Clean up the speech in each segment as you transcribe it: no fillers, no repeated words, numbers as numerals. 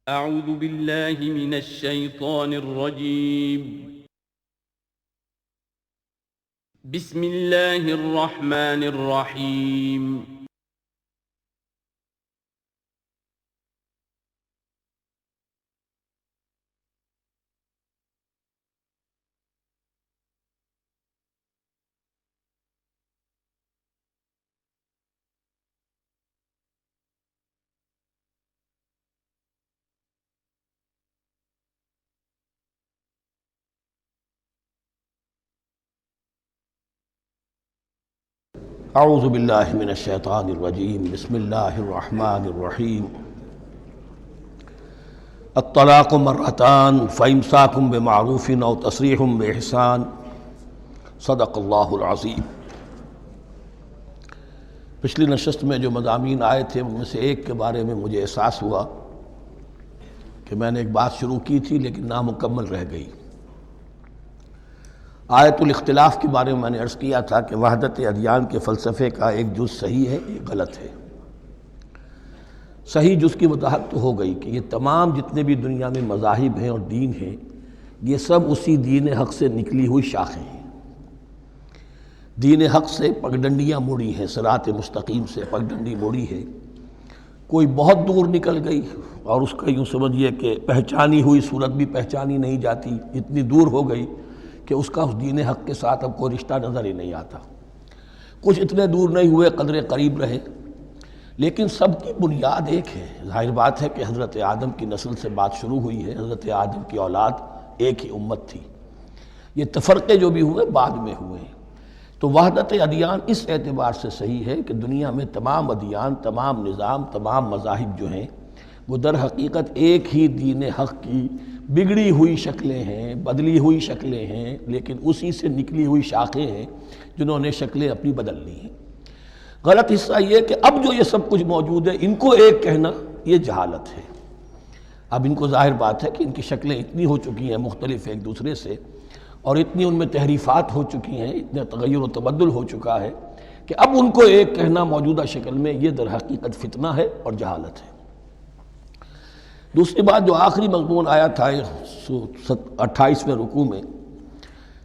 اعوذ باللہ من الشیطان الرجیم بسم اللہ الرحمن الرحیم اعوذ باللہ من الشیطان الرجیم بسم اللہ الرحمن الرحیم الطلاق مرتان فامساک بمعروف او تسریح باحسان صدق اللہ العظیم۔ پچھلی نشست میں جو مضامین آئے تھے ان میں سے ایک کے بارے میں مجھے احساس ہوا کہ میں نے ایک بات شروع کی تھی لیکن نامکمل رہ گئی۔ آیت الاختلاف کے بارے میں نے عرض کیا تھا کہ وحدت ادیان کے فلسفے کا ایک جز صحیح ہے، ایک غلط ہے۔ صحیح جز کی وضاحت تو ہو گئی کہ یہ تمام جتنے بھی دنیا میں مذاہب ہیں اور دین ہیں یہ سب اسی دین حق سے نکلی ہوئی شاخیں ہیں۔ دین حق سے پگڈنڈیاں موڑی ہیں، صراط مستقیم سے پگڈنڈی موڑی ہے، کوئی بہت دور نکل گئی اور اس کا یوں سمجھیے کہ پہچانی ہوئی صورت بھی پہچانی نہیں جاتی، اتنی دور ہو گئی کہ اس کا اس دین حق کے ساتھ اب کوئی رشتہ نظر ہی نہیں آتا۔ کچھ اتنے دور نہیں ہوئے، قدرے قریب رہے، لیکن سب کی بنیاد ایک ہے۔ ظاہر بات ہے کہ حضرت آدم کی نسل سے بات شروع ہوئی ہے، حضرت آدم کی اولاد ایک ہی امت تھی۔ یہ تفرقے جو بھی ہوئے بعد میں ہوئے ہیں۔ تو وحدت ادیان اس اعتبار سے صحیح ہے کہ دنیا میں تمام ادیان، تمام نظام، تمام مذاہب جو ہیں وہ در حقیقت ایک ہی دین حق کی بگڑی ہوئی شکلیں ہیں، بدلی ہوئی شکلیں ہیں، لیکن اسی سے نکلی ہوئی شاخیں ہیں جنہوں نے شکلیں اپنی بدل لی ہیں۔ غلط حصہ یہ کہ اب جو یہ سب کچھ موجود ہے ان کو ایک کہنا یہ جہالت ہے۔ اب ان کو ظاہر بات ہے کہ ان کی شکلیں اتنی ہو چکی ہیں مختلف ایک دوسرے سے، اور اتنی ان میں تحریفات ہو چکی ہیں، اتنا تغیر و تبدل ہو چکا ہے کہ اب ان کو ایک کہنا موجودہ شکل میں یہ در حقیقت فتنہ ہے اور جہالت ہے۔ دوسری بات جو آخری مضمون آیا تھا 28ویں رکوع میں،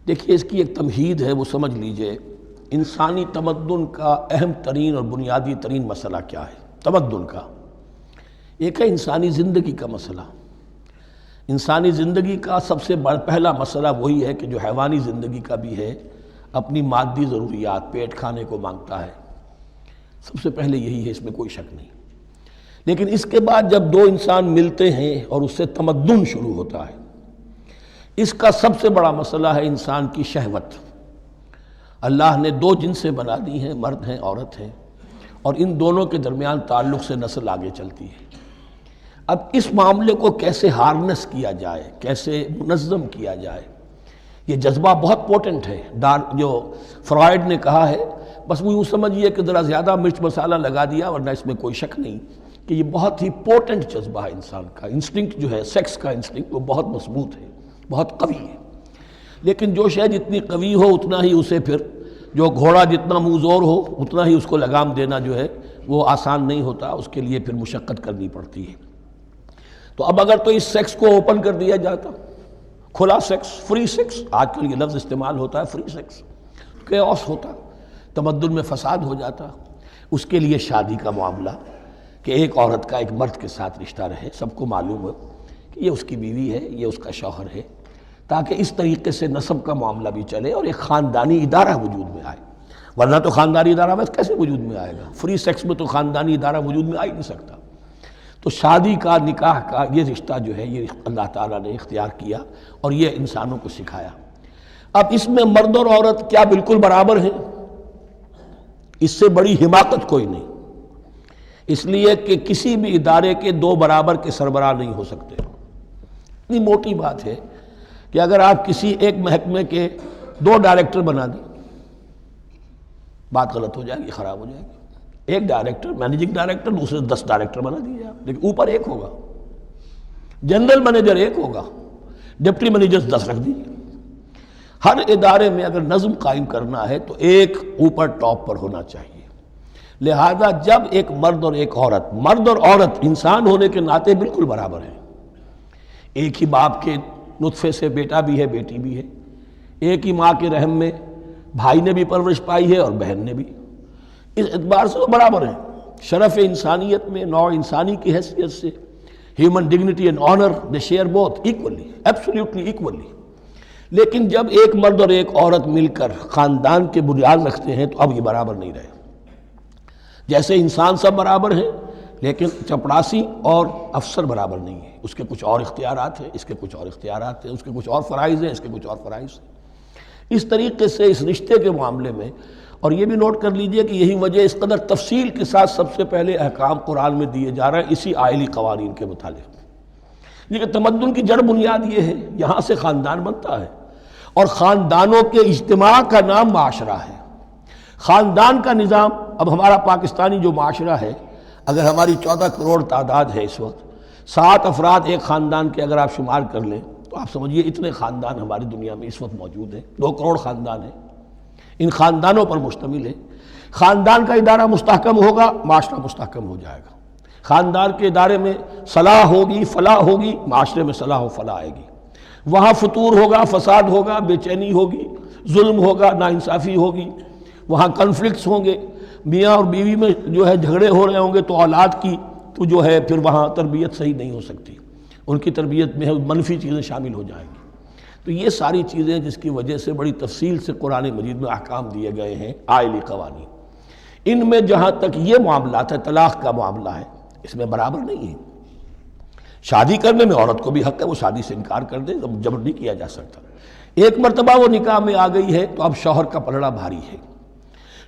دیکھیے اس کی ایک تمہید ہے، وہ سمجھ لیجئے۔ انسانی تمدن کا اہم ترین اور بنیادی ترین مسئلہ کیا ہے تمدن کا؟ ایک ہے انسانی زندگی کا مسئلہ۔ انسانی زندگی کا سب سے پہلا مسئلہ وہی ہے کہ جو حیوانی زندگی کا بھی ہے، اپنی مادی ضروریات، پیٹ کھانے کو مانگتا ہے، سب سے پہلے یہی ہے، اس میں کوئی شک نہیں۔ لیکن اس کے بعد جب دو انسان ملتے ہیں اور اس سے تمدن شروع ہوتا ہے، اس کا سب سے بڑا مسئلہ ہے انسان کی شہوت۔ اللہ نے دو جنسیں بنا دی ہیں، مرد ہیں، عورت ہیں، اور ان دونوں کے درمیان تعلق سے نسل آگے چلتی ہے۔ اب اس معاملے کو کیسے ہارنس کیا جائے، کیسے منظم کیا جائے، یہ جذبہ بہت پوٹنٹ ہے۔ جو فرائڈ نے کہا ہے، بس وہ یوں سمجھیے کہ ذرا زیادہ مرچ مسالہ لگا دیا، ورنہ اس میں کوئی شک نہیں کہ یہ بہت ہی پوٹنٹ جذبہ ہے انسان کا۔ انسٹنکٹ جو ہے، سیکس کا انسٹنکٹ، وہ بہت مضبوط ہے، بہت قوی ہے۔ لیکن جو شے جتنی قوی ہو اتنا ہی اسے پھر، جو گھوڑا جتنا منہ زور ہو اتنا ہی اس کو لگام دینا جو ہے وہ آسان نہیں ہوتا، اس کے لیے پھر مشقت کرنی پڑتی ہے۔ تو اب اگر تو اس سیکس کو اوپن کر دیا جاتا، کھلا سیکس، فری سیکس، آج کل یہ لفظ استعمال ہوتا ہے فری سیکس، کیوس ہوتا، تمدن میں فساد ہو جاتا۔ اس کے لیے شادی کا معاملہ کہ ایک عورت کا ایک مرد کے ساتھ رشتہ رہے، سب کو معلوم ہو کہ یہ اس کی بیوی ہے، یہ اس کا شوہر ہے، تاکہ اس طریقے سے نسب کا معاملہ بھی چلے اور ایک خاندانی ادارہ وجود میں آئے۔ ورنہ تو خاندانی ادارہ بس کیسے وجود میں آئے گا؟ فری سیکس میں تو خاندانی ادارہ وجود میں آ ہی نہیں سکتا۔ تو شادی کا، نکاح کا یہ رشتہ جو ہے یہ اللہ تعالیٰ نے اختیار کیا اور یہ انسانوں کو سکھایا۔ اب اس میں مرد اور عورت کیا بالکل برابر ہیں؟ اس سے بڑی حماقت کوئی نہیں، اس لیے کہ کسی بھی ادارے کے دو برابر کے سربراہ نہیں ہو سکتے۔ اتنی موٹی بات ہے کہ اگر آپ کسی ایک محکمے کے دو ڈائریکٹر بنا دیں، بات غلط ہو جائے گی، خراب ہو جائے گی۔ ایک ڈائریکٹر، مینیجنگ ڈائریکٹر، دوسرے 10 ڈائریکٹر بنا دیجیے آپ، لیکن اوپر ایک ہوگا، جنرل مینیجر ایک ہوگا، ڈپٹی مینیجر 10 رکھ دیجیے۔ ہر ادارے میں اگر نظم قائم کرنا ہے تو ایک اوپر ٹاپ پر ہونا چاہیے۔ لہذا جب ایک مرد اور ایک عورت، مرد اور عورت انسان ہونے کے ناطے بالکل برابر ہیں، ایک ہی باپ کے نطفے سے بیٹا بھی ہے بیٹی بھی ہے، ایک ہی ماں کے رحم میں بھائی نے بھی پرورش پائی ہے اور بہن نے بھی، اس اعتبار سے وہ برابر ہیں شرف انسانیت میں، نوع انسانی کی حیثیت سے، human dignity and honour they share both equally, absolutely equally. لیکن جب ایک مرد اور ایک عورت مل کر خاندان کے بنیاد رکھتے ہیں تو اب یہ برابر نہیں رہے۔ جیسے انسان سب برابر ہیں لیکن چپڑاسی اور افسر برابر نہیں ہے، اس کے کچھ اور اختیارات ہیں، اس کے کچھ اور اختیارات ہیں، اس کے کچھ اور فرائض ہیں، اس کے کچھ اور فرائض ہیں۔ اس طریقے سے اس رشتے کے معاملے میں، اور یہ بھی نوٹ کر لیجئے کہ یہی وجہ اس قدر تفصیل کے ساتھ سب سے پہلے احکام قرآن میں دیے جا رہے ہیں اسی آئلی قوانین کے متعلق، لیکن تمدن کی جڑ بنیاد یہ ہے، یہاں سے خاندان بنتا ہے، اور خاندانوں کے اجتماع کا نام معاشرہ ہے۔ خاندان کا نظام، اب ہمارا پاکستانی جو معاشرہ ہے، اگر ہماری 14 کروڑ تعداد ہے اس وقت، 7 افراد ایک خاندان کے اگر آپ شمار کر لیں تو آپ سمجھیے اتنے خاندان ہماری دنیا میں اس وقت موجود ہیں، 2 کروڑ خاندان ہیں، ان خاندانوں پر مشتمل ہے۔ خاندان کا ادارہ مستحکم ہوگا، معاشرہ مستحکم ہو جائے گا۔ خاندان کے ادارے میں صلاح ہوگی، فلاح ہوگی، معاشرے میں صلاح و فلاح آئے گی۔ وہاں فتور ہوگا، فساد ہوگا، بے چینی ہوگی، ظلم ہوگا، ناانصافی ہوگی، وہاں کنفلکٹس ہوں گے، میاں اور بیوی میں جو ہے جھگڑے ہو رہے ہوں گے تو اولاد کی تو جو ہے پھر وہاں تربیت صحیح نہیں ہو سکتی، ان کی تربیت میں منفی چیزیں شامل ہو جائیں گی۔ تو یہ ساری چیزیں جس کی وجہ سے بڑی تفصیل سے قرآن مجید میں احکام دیے گئے ہیں آئلی قوانین، ان میں جہاں تک یہ معاملات ہے، طلاق کا معاملہ ہے، اس میں برابر نہیں ہے۔ شادی کرنے میں عورت کو بھی حق ہے، وہ شادی سے انکار کر دے، جبر نہیں کیا جا سکتا۔ ایک مرتبہ وہ نکاح میں آ گئی ہے تو اب شوہر کا پلڑا بھاری ہے،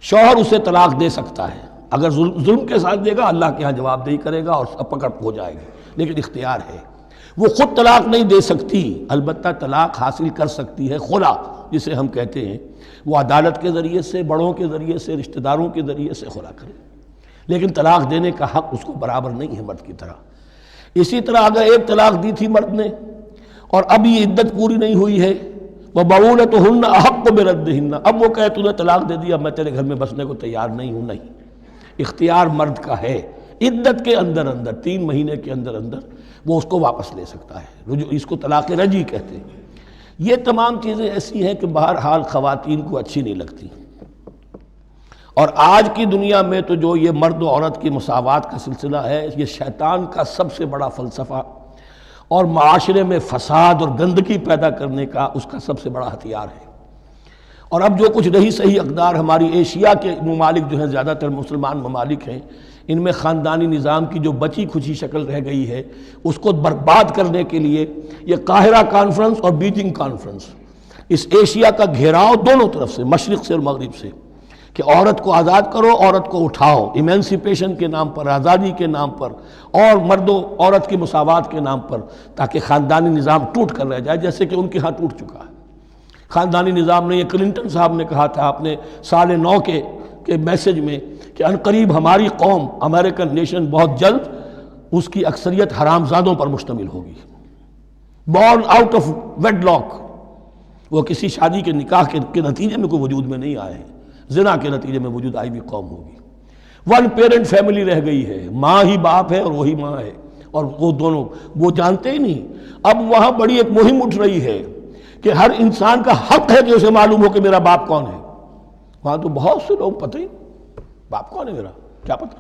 شوہر اسے طلاق دے سکتا ہے، اگر ظلم کے ساتھ دے گا اللہ کے ہاں جواب دہی کرے گا اور پکڑ ہو جائے گی، لیکن اختیار ہے۔ وہ خود طلاق نہیں دے سکتی، البتہ طلاق حاصل کر سکتی ہے، خلا جسے ہم کہتے ہیں، وہ عدالت کے ذریعے سے، بڑوں کے ذریعے سے، رشتہ داروں کے ذریعے سے خلا کرے، لیکن طلاق دینے کا حق اس کو برابر نہیں ہے مرد کی طرح۔ اسی طرح اگر ایک طلاق دی تھی مرد نے اور اب یہ عدت پوری نہیں ہوئی ہے، وَبَعُولَتُهُنَّ أَحَقُّ بِرَدِّهِنَّ، اب وہ کہے تو نے طلاق دے دیا، میں تیرے گھر میں بسنے کو تیار نہیں ہوں، نہیں، اختیار مرد کا ہے، عدت کے اندر 3 مہینے کے اندر وہ اس کو واپس لے سکتا ہے، اس کو طلاق رجعی کہتے ہیں۔ یہ تمام چیزیں ایسی ہیں کہ بہرحال خواتین کو اچھی نہیں لگتی، اور آج کی دنیا میں تو جو یہ مرد و عورت کی مساوات کا سلسلہ ہے، یہ شیطان کا سب سے بڑا فلسفہ اور معاشرے میں فساد اور گندگی پیدا کرنے کا اس کا سب سے بڑا ہتھیار ہے۔ اور اب جو کچھ رہی صحیح اقدار ہماری ایشیا کے ممالک جو ہیں، زیادہ تر مسلمان ممالک ہیں، ان میں خاندانی نظام کی جو بچی کھچی شکل رہ گئی ہے اس کو برباد کرنے کے لیے یہ قاہرہ کانفرنس اور بیجنگ کانفرنس، اس ایشیا کا گھیراؤ دونوں طرف سے، مشرق سے اور مغرب سے، کہ عورت کو آزاد کرو، عورت کو اٹھاؤ، ایمینسیپیشن کے نام پر، آزادی کے نام پر، اور مرد و عورت کی مساوات کے نام پر، تاکہ خاندانی نظام ٹوٹ کر رہ جائے، جیسے کہ ان کے ہاں ٹوٹ چکا ہے خاندانی نظام نے۔ یہ کلنٹن صاحب نے کہا تھا اپنے سال 9 کے میسج میں کہ عنقریب ہماری قوم، امریکن نیشن، بہت جلد اس کی اکثریت حرام زادوں پر مشتمل ہوگی، born out of wedlock, وہ کسی شادی کے نکاح کے نتیجے میں کوئی وجود میں نہیں آئے ہیں، زنا کے نتیجے میں وجود آئی بھی قوم ہوگی۔ 1 پیرنٹ فیملی رہ گئی ہے، ماں ہی باپ ہے اور وہی ماں ہے، اور وہ دونوں وہ جانتے ہی نہیں۔ اب وہاں بڑی ایک مہم اٹھ رہی ہے کہ ہر انسان کا حق ہے کہ اسے معلوم ہو کہ میرا باپ کون ہے۔ وہاں تو بہت سے لوگ پتہ ہی باپ کون ہے میرا، کیا پتہ۔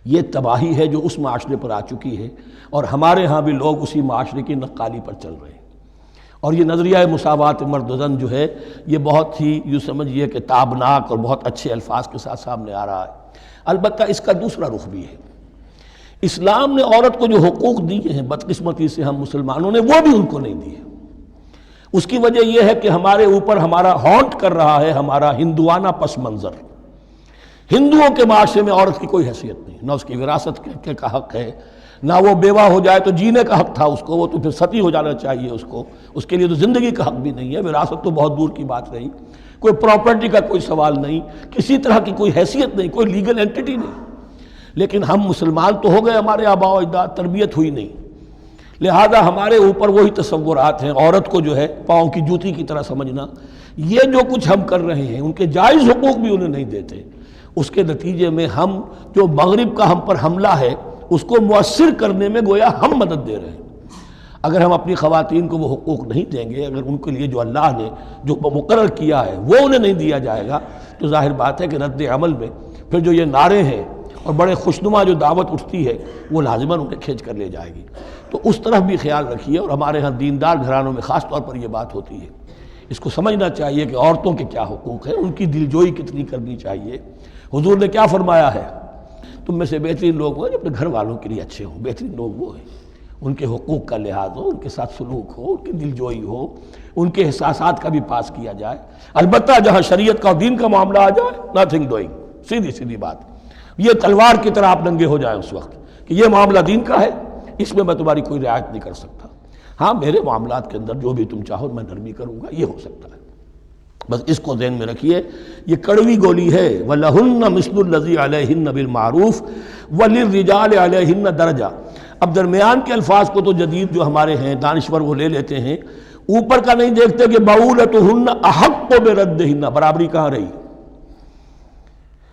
یہ تباہی ہے جو اس معاشرے پر آ چکی ہے، اور ہمارے ہاں بھی لوگ اسی معاشرے کی نقالی پر چل رہے ہیں۔ اور یہ نظریہ مساوات مرد و زن جو ہے، یہ بہت ہی یوں سمجھیے کہ تابناک اور بہت اچھے الفاظ کے ساتھ سامنے آ رہا ہے۔ البتہ اس کا دوسرا رخ بھی ہے، اسلام نے عورت کو جو حقوق دیے ہیں بدقسمتی سے ہم مسلمانوں نے وہ بھی ان کو نہیں دیے۔ اس کی وجہ یہ ہے کہ ہمارے اوپر ہمارا ہانٹ کر رہا ہے ہمارا ہندوانہ پس منظر۔ ہندوؤں کے معاشرے میں عورت کی کوئی حیثیت نہیں، نہ اس کی وراثت کا حق ہے، نہ وہ بیوہ ہو جائے تو جینے کا حق تھا اس کو، وہ تو پھر ستی ہو جانا چاہیے اس کے لیے تو زندگی کا حق بھی نہیں ہے، وراثت تو بہت دور کی بات رہی، کوئی پراپرٹی کا کوئی سوال نہیں، کسی طرح کی کوئی حیثیت نہیں، کوئی لیگل اینٹیٹی نہیں۔ لیکن ہم مسلمان تو ہو گئے، ہمارے آباء و اجداد، تربیت ہوئی نہیں، لہذا ہمارے اوپر وہی تصورات ہیں، عورت کو جو ہے پاؤں کی جوتی کی طرح سمجھنا۔ یہ جو کچھ ہم کر رہے ہیں ان کے جائز حقوق بھی انہیں نہیں دیتے، اس کے نتیجے میں ہم جو مغرب کا ہم پر حملہ ہے اس کو مؤثر کرنے میں گویا ہم مدد دے رہے ہیں۔ اگر ہم اپنی خواتین کو وہ حقوق نہیں دیں گے، اگر ان کے لیے جو اللہ نے جو مقرر کیا ہے وہ انہیں نہیں دیا جائے گا، تو ظاہر بات ہے کہ رد عمل میں پھر جو یہ نعرے ہیں اور بڑے خوشنما جو دعوت اٹھتی ہے وہ لازماً انہیں کھینچ کر لے جائے گی۔ تو اس طرف بھی خیال رکھیے، اور ہمارے ہاں دیندار گھرانوں میں خاص طور پر یہ بات ہوتی ہے، اس کو سمجھنا چاہیے کہ عورتوں کے کیا حقوق ہیں، ان کی دلجوئی کتنی کرنی چاہیے۔ حضور نے کیا فرمایا ہے؟ تم میں سے بہترین لوگ وہ جو اپنے گھر والوں کے لیے اچھے ہوں، بہترین لوگ وہ ہیں ان کے حقوق کا لحاظ ہو، ان کے ساتھ سلوک ہو، ان کی دلجوئی ہو، ان کے احساسات کا بھی پاس کیا جائے۔ البتہ جہاں شریعت کا اور دین کا معاملہ آ جائے، نتھنگ ڈوئنگ، سیدھی سیدھی بات، یہ تلوار کی طرح آپ ننگے ہو جائیں اس وقت کہ یہ معاملہ دین کا ہے، اس میں تمہاری کوئی رعایت نہیں کر سکتا۔ ہاں میرے معاملات کے اندر جو بھی تم چاہو میں نرمی کروں گا، یہ ہو سکتا ہے۔ بس اس کو ذہن میں رکھیے، یہ کڑوی گولی ہے۔ وَلَهُنَّ مِثْلُ الَّذِي عَلَيْهِنَّ بِالْمَعْرُوفِ وَلِلرِّجَالِ عَلَيْهِنَّ دَرَجَةٌ۔ اب درمیان کے الفاظ کو تو جدید جو ہمارے ہیں دانشور وہ لے لیتے ہیں، اوپر کا نہیں دیکھتے کہ بَعُولَتُهُنَّ أَحَقُّ بِرَدِّهِنَّ، برابری کہاں رہی؟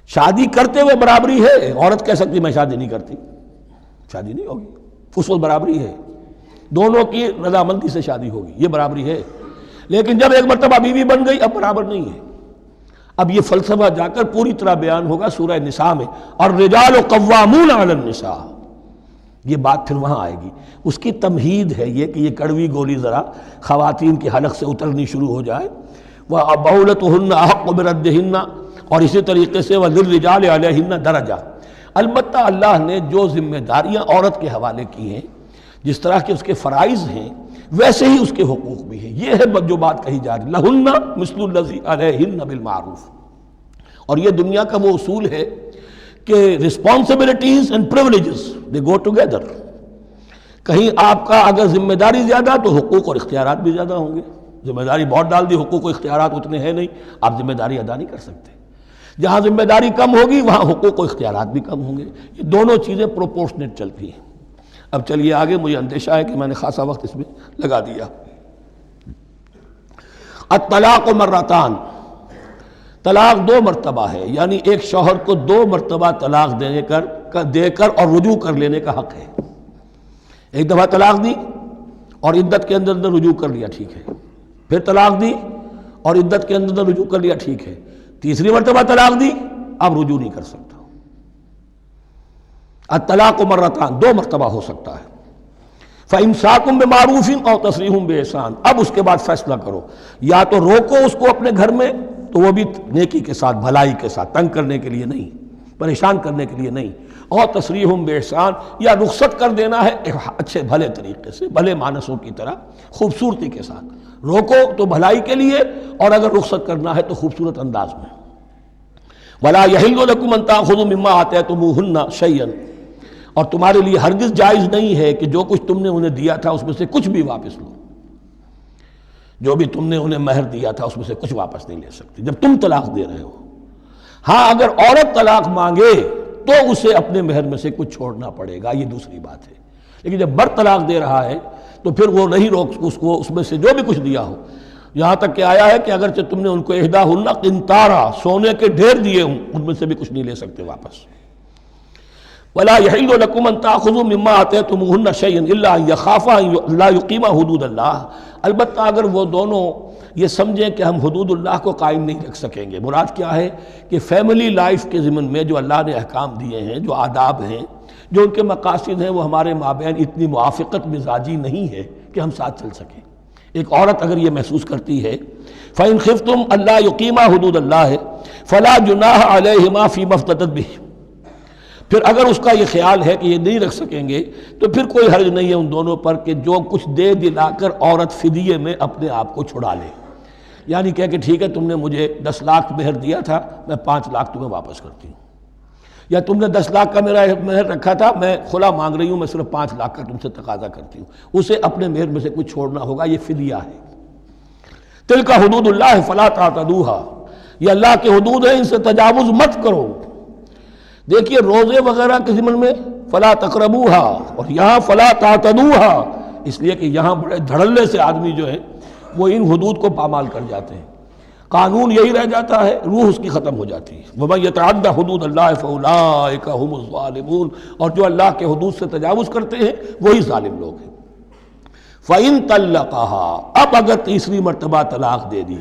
شادی کرتے ہوئے برابری ہے، عورت کہہ سکتی میں شادی نہیں کرتی، شادی نہیں ہوگی، اس وقت برابری ہے، دونوں کی رضامندی سے شادی ہوگی، یہ برابری ہے۔ لیکن جب ایک مرتبہ بیوی بن گئی اب برابر نہیں ہے۔ اب یہ فلسفہ جا کر پوری طرح بیان ہوگا سورہ نساء میں، اور الرجال قوامون علی النساء، یہ بات پھر وہاں آئے گی۔ اس کی تمہید ہے یہ کہ یہ کڑوی گولی ذرا خواتین کے حلق سے اترنی شروع ہو جائے۔ وَبَعُولَتُهُنَّ أَحَقُّ بِرَدِّهِنَّ، اور اسی طریقے سے وَلِلرِّجَالِ عَلَيْهِنَّ دَرَجَةٌ۔ البتہ اللہ نے جو ذمہ داریاں عورت کے حوالے کی ہیں، جس طرح کے اس کے فرائض ہیں ویسے ہی اس کے حقوق بھی ہیں، یہ ہے جو بات کہی جا رہی لَهُنَّ مِثْلُ الَّذِي عَلَيْهِنَّ بِالْمَعْرُوفِ۔ اور یہ دنیا کا وہ اصول ہے کہ responsibilities and privileges they go together۔ کہیں آپ کا اگر ذمہ داری زیادہ تو حقوق اور اختیارات بھی زیادہ ہوں گے۔ ذمہ داری بہت ڈال دی، حقوق و اختیارات اتنے ہیں نہیں، آپ ذمہ داری ادا نہیں کر سکتے۔ جہاں ذمہ داری کم ہوگی وہاں حقوق و اختیارات بھی کم ہوں گے، یہ دونوں چیزیں پروپورشنیٹ چلتی ہیں۔ اب چلیے آگے، مجھے اندیشہ ہے کہ میں نے خاصا وقت اس میں لگا دیا۔ الطلاق مرتان، طلاق دو مرتبہ ہے، یعنی ایک شوہر کو دو مرتبہ طلاق دے کر اور رجوع کر لینے کا حق ہے۔ ایک دفعہ طلاق دی اور عدت کے اندر رجوع کر لیا، ٹھیک ہے، پھر طلاق دی اور عدت کے اندر رجوع کر لیا، ٹھیک ہے، تیسری مرتبہ طلاق دی اب رجوع نہیں کر سکتا۔ الطلاق مرتان، دو مرتبہ ہو سکتا ہے۔ فَإِمْسَاكٌ بِمَعْرُوفٍ أَوْ تَسْرِيحٌ بِإِحْسَانٍ، اب اس کے بعد فیصلہ کرو، یا تو روکو اس کو اپنے گھر میں تو وہ بھی نیکی کے ساتھ، بھلائی کے ساتھ، تنگ کرنے کے لیے نہیں، پریشان کرنے کے لیے نہیں، اور تسریح بِإِحْسَان، یا رخصت کر دینا ہے اچھے بھلے طریقے سے، بھلے مانسوں کی طرح، خوبصورتی کے ساتھ۔ روکو تو بھلائی کے لیے، اور اگر رخصت کرنا ہے تو خوبصورت انداز میں۔ وَلَا يَحِلُّ لَكُمْ أَن تَأْخُذُوا مِمَّا آتَيْتُمُوهُنَّ شَيْئًا، اور تمہارے لیے ہرگز جائز نہیں ہے کہ جو کچھ تم نے انہیں دیا تھا اس میں سے کچھ بھی واپس لو۔ جو بھی تم نے انہیں مہر دیا تھا اس میں سے کچھ واپس نہیں لے سکتے جب تم طلاق دے رہے ہو۔ ہاں اگر عورت طلاق مانگے تو اسے اپنے مہر میں سے کچھ چھوڑنا پڑے گا، یہ دوسری بات ہے، لیکن جب بر طلاق دے رہا ہے تو پھر وہ نہیں روک اس کو اس میں سے جو بھی کچھ دیا ہو۔ یہاں تک کہ آیا ہے کہ اگرچہ تم نے ان کو احداہن قنطارا، سونے کے ڈھیر دیے ہوں، ان میں سے بھی کچھ نہیں لے سکتے واپس۔ وَلَا يَحِلُّ لَكُمْ أَن تَأْخُذُوا مِمَّا آتَيْتُمُوهُنَّ شَيْئًا إِلَّا أَن يَخَافَا أَن لَا يُقِيمَا حُدُودَ اللَّهِ، البتہ اگر وہ دونوں یہ سمجھیں کہ ہم حدود اللہ کو قائم نہیں رکھ سکیں گے۔ مراد کیا ہے کہ فیملی لائف کے ضمن میں جو اللہ نے احکام دیے ہیں، جو آداب ہیں، جو ان کے مقاصد ہیں، وہ ہمارے مابین اتنی موافقت مزاجی نہیں ہے کہ ہم ساتھ چل سکیں۔ ایک عورت اگر یہ محسوس کرتی ہے فَإِنْ خِفْتُمْ أَلَّا يُقِيمَا حُدُودَ اللَّهِ فَلَا جُنَاحَ عَلَيْهِمَا فِيمَا افْتَدَتْ بِهِ، پھر اگر اس کا یہ خیال ہے کہ یہ نہیں رکھ سکیں گے تو پھر کوئی حرج نہیں ہے ان دونوں پر کہ جو کچھ دے دلا کر عورت فدیے میں اپنے آپ کو چھڑا لے، یعنی کہہ کہ ٹھیک ہے تم نے مجھے 10 لاکھ مہر دیا تھا، میں 5 لاکھ تمہیں واپس کرتی ہوں، یا تم نے 10 لاکھ کا میرا مہر رکھا تھا، میں خلا مانگ رہی ہوں، میں صرف 5 لاکھ کا تم سے تقاضا کرتی ہوں، اسے اپنے مہر میں سے کچھ چھوڑنا ہوگا، یہ فدیہ ہے۔ تلک حدود اللہ فلا تعتدوها، یہ اللہ کے حدود ہیں، ان سے تجاوز مت کرو۔ دیکھیے روزے وغیرہ کے ضمن میں فلا تقربوها، اور یہاں فلا تعتدوها، اس لیے کہ یہاں بڑے دھڑلے سے آدمی جو ہے وہ ان حدود کو پامال کر جاتے ہیں، قانون یہی رہ جاتا ہے، روح اس کی ختم ہو جاتی ہے۔ وَمَن يَتَعَدَّ حُدُودَ اللَّهِ فَأُولَٰئِكَ هُمُ الظَّالِمُونَ، اور جو اللہ کے حدود سے تجاوز کرتے ہیں وہی ظالم لوگ ہیں۔ فَإِن طَلَّقَهَا، اب اگر تیسری مرتبہ طلاق دے دی،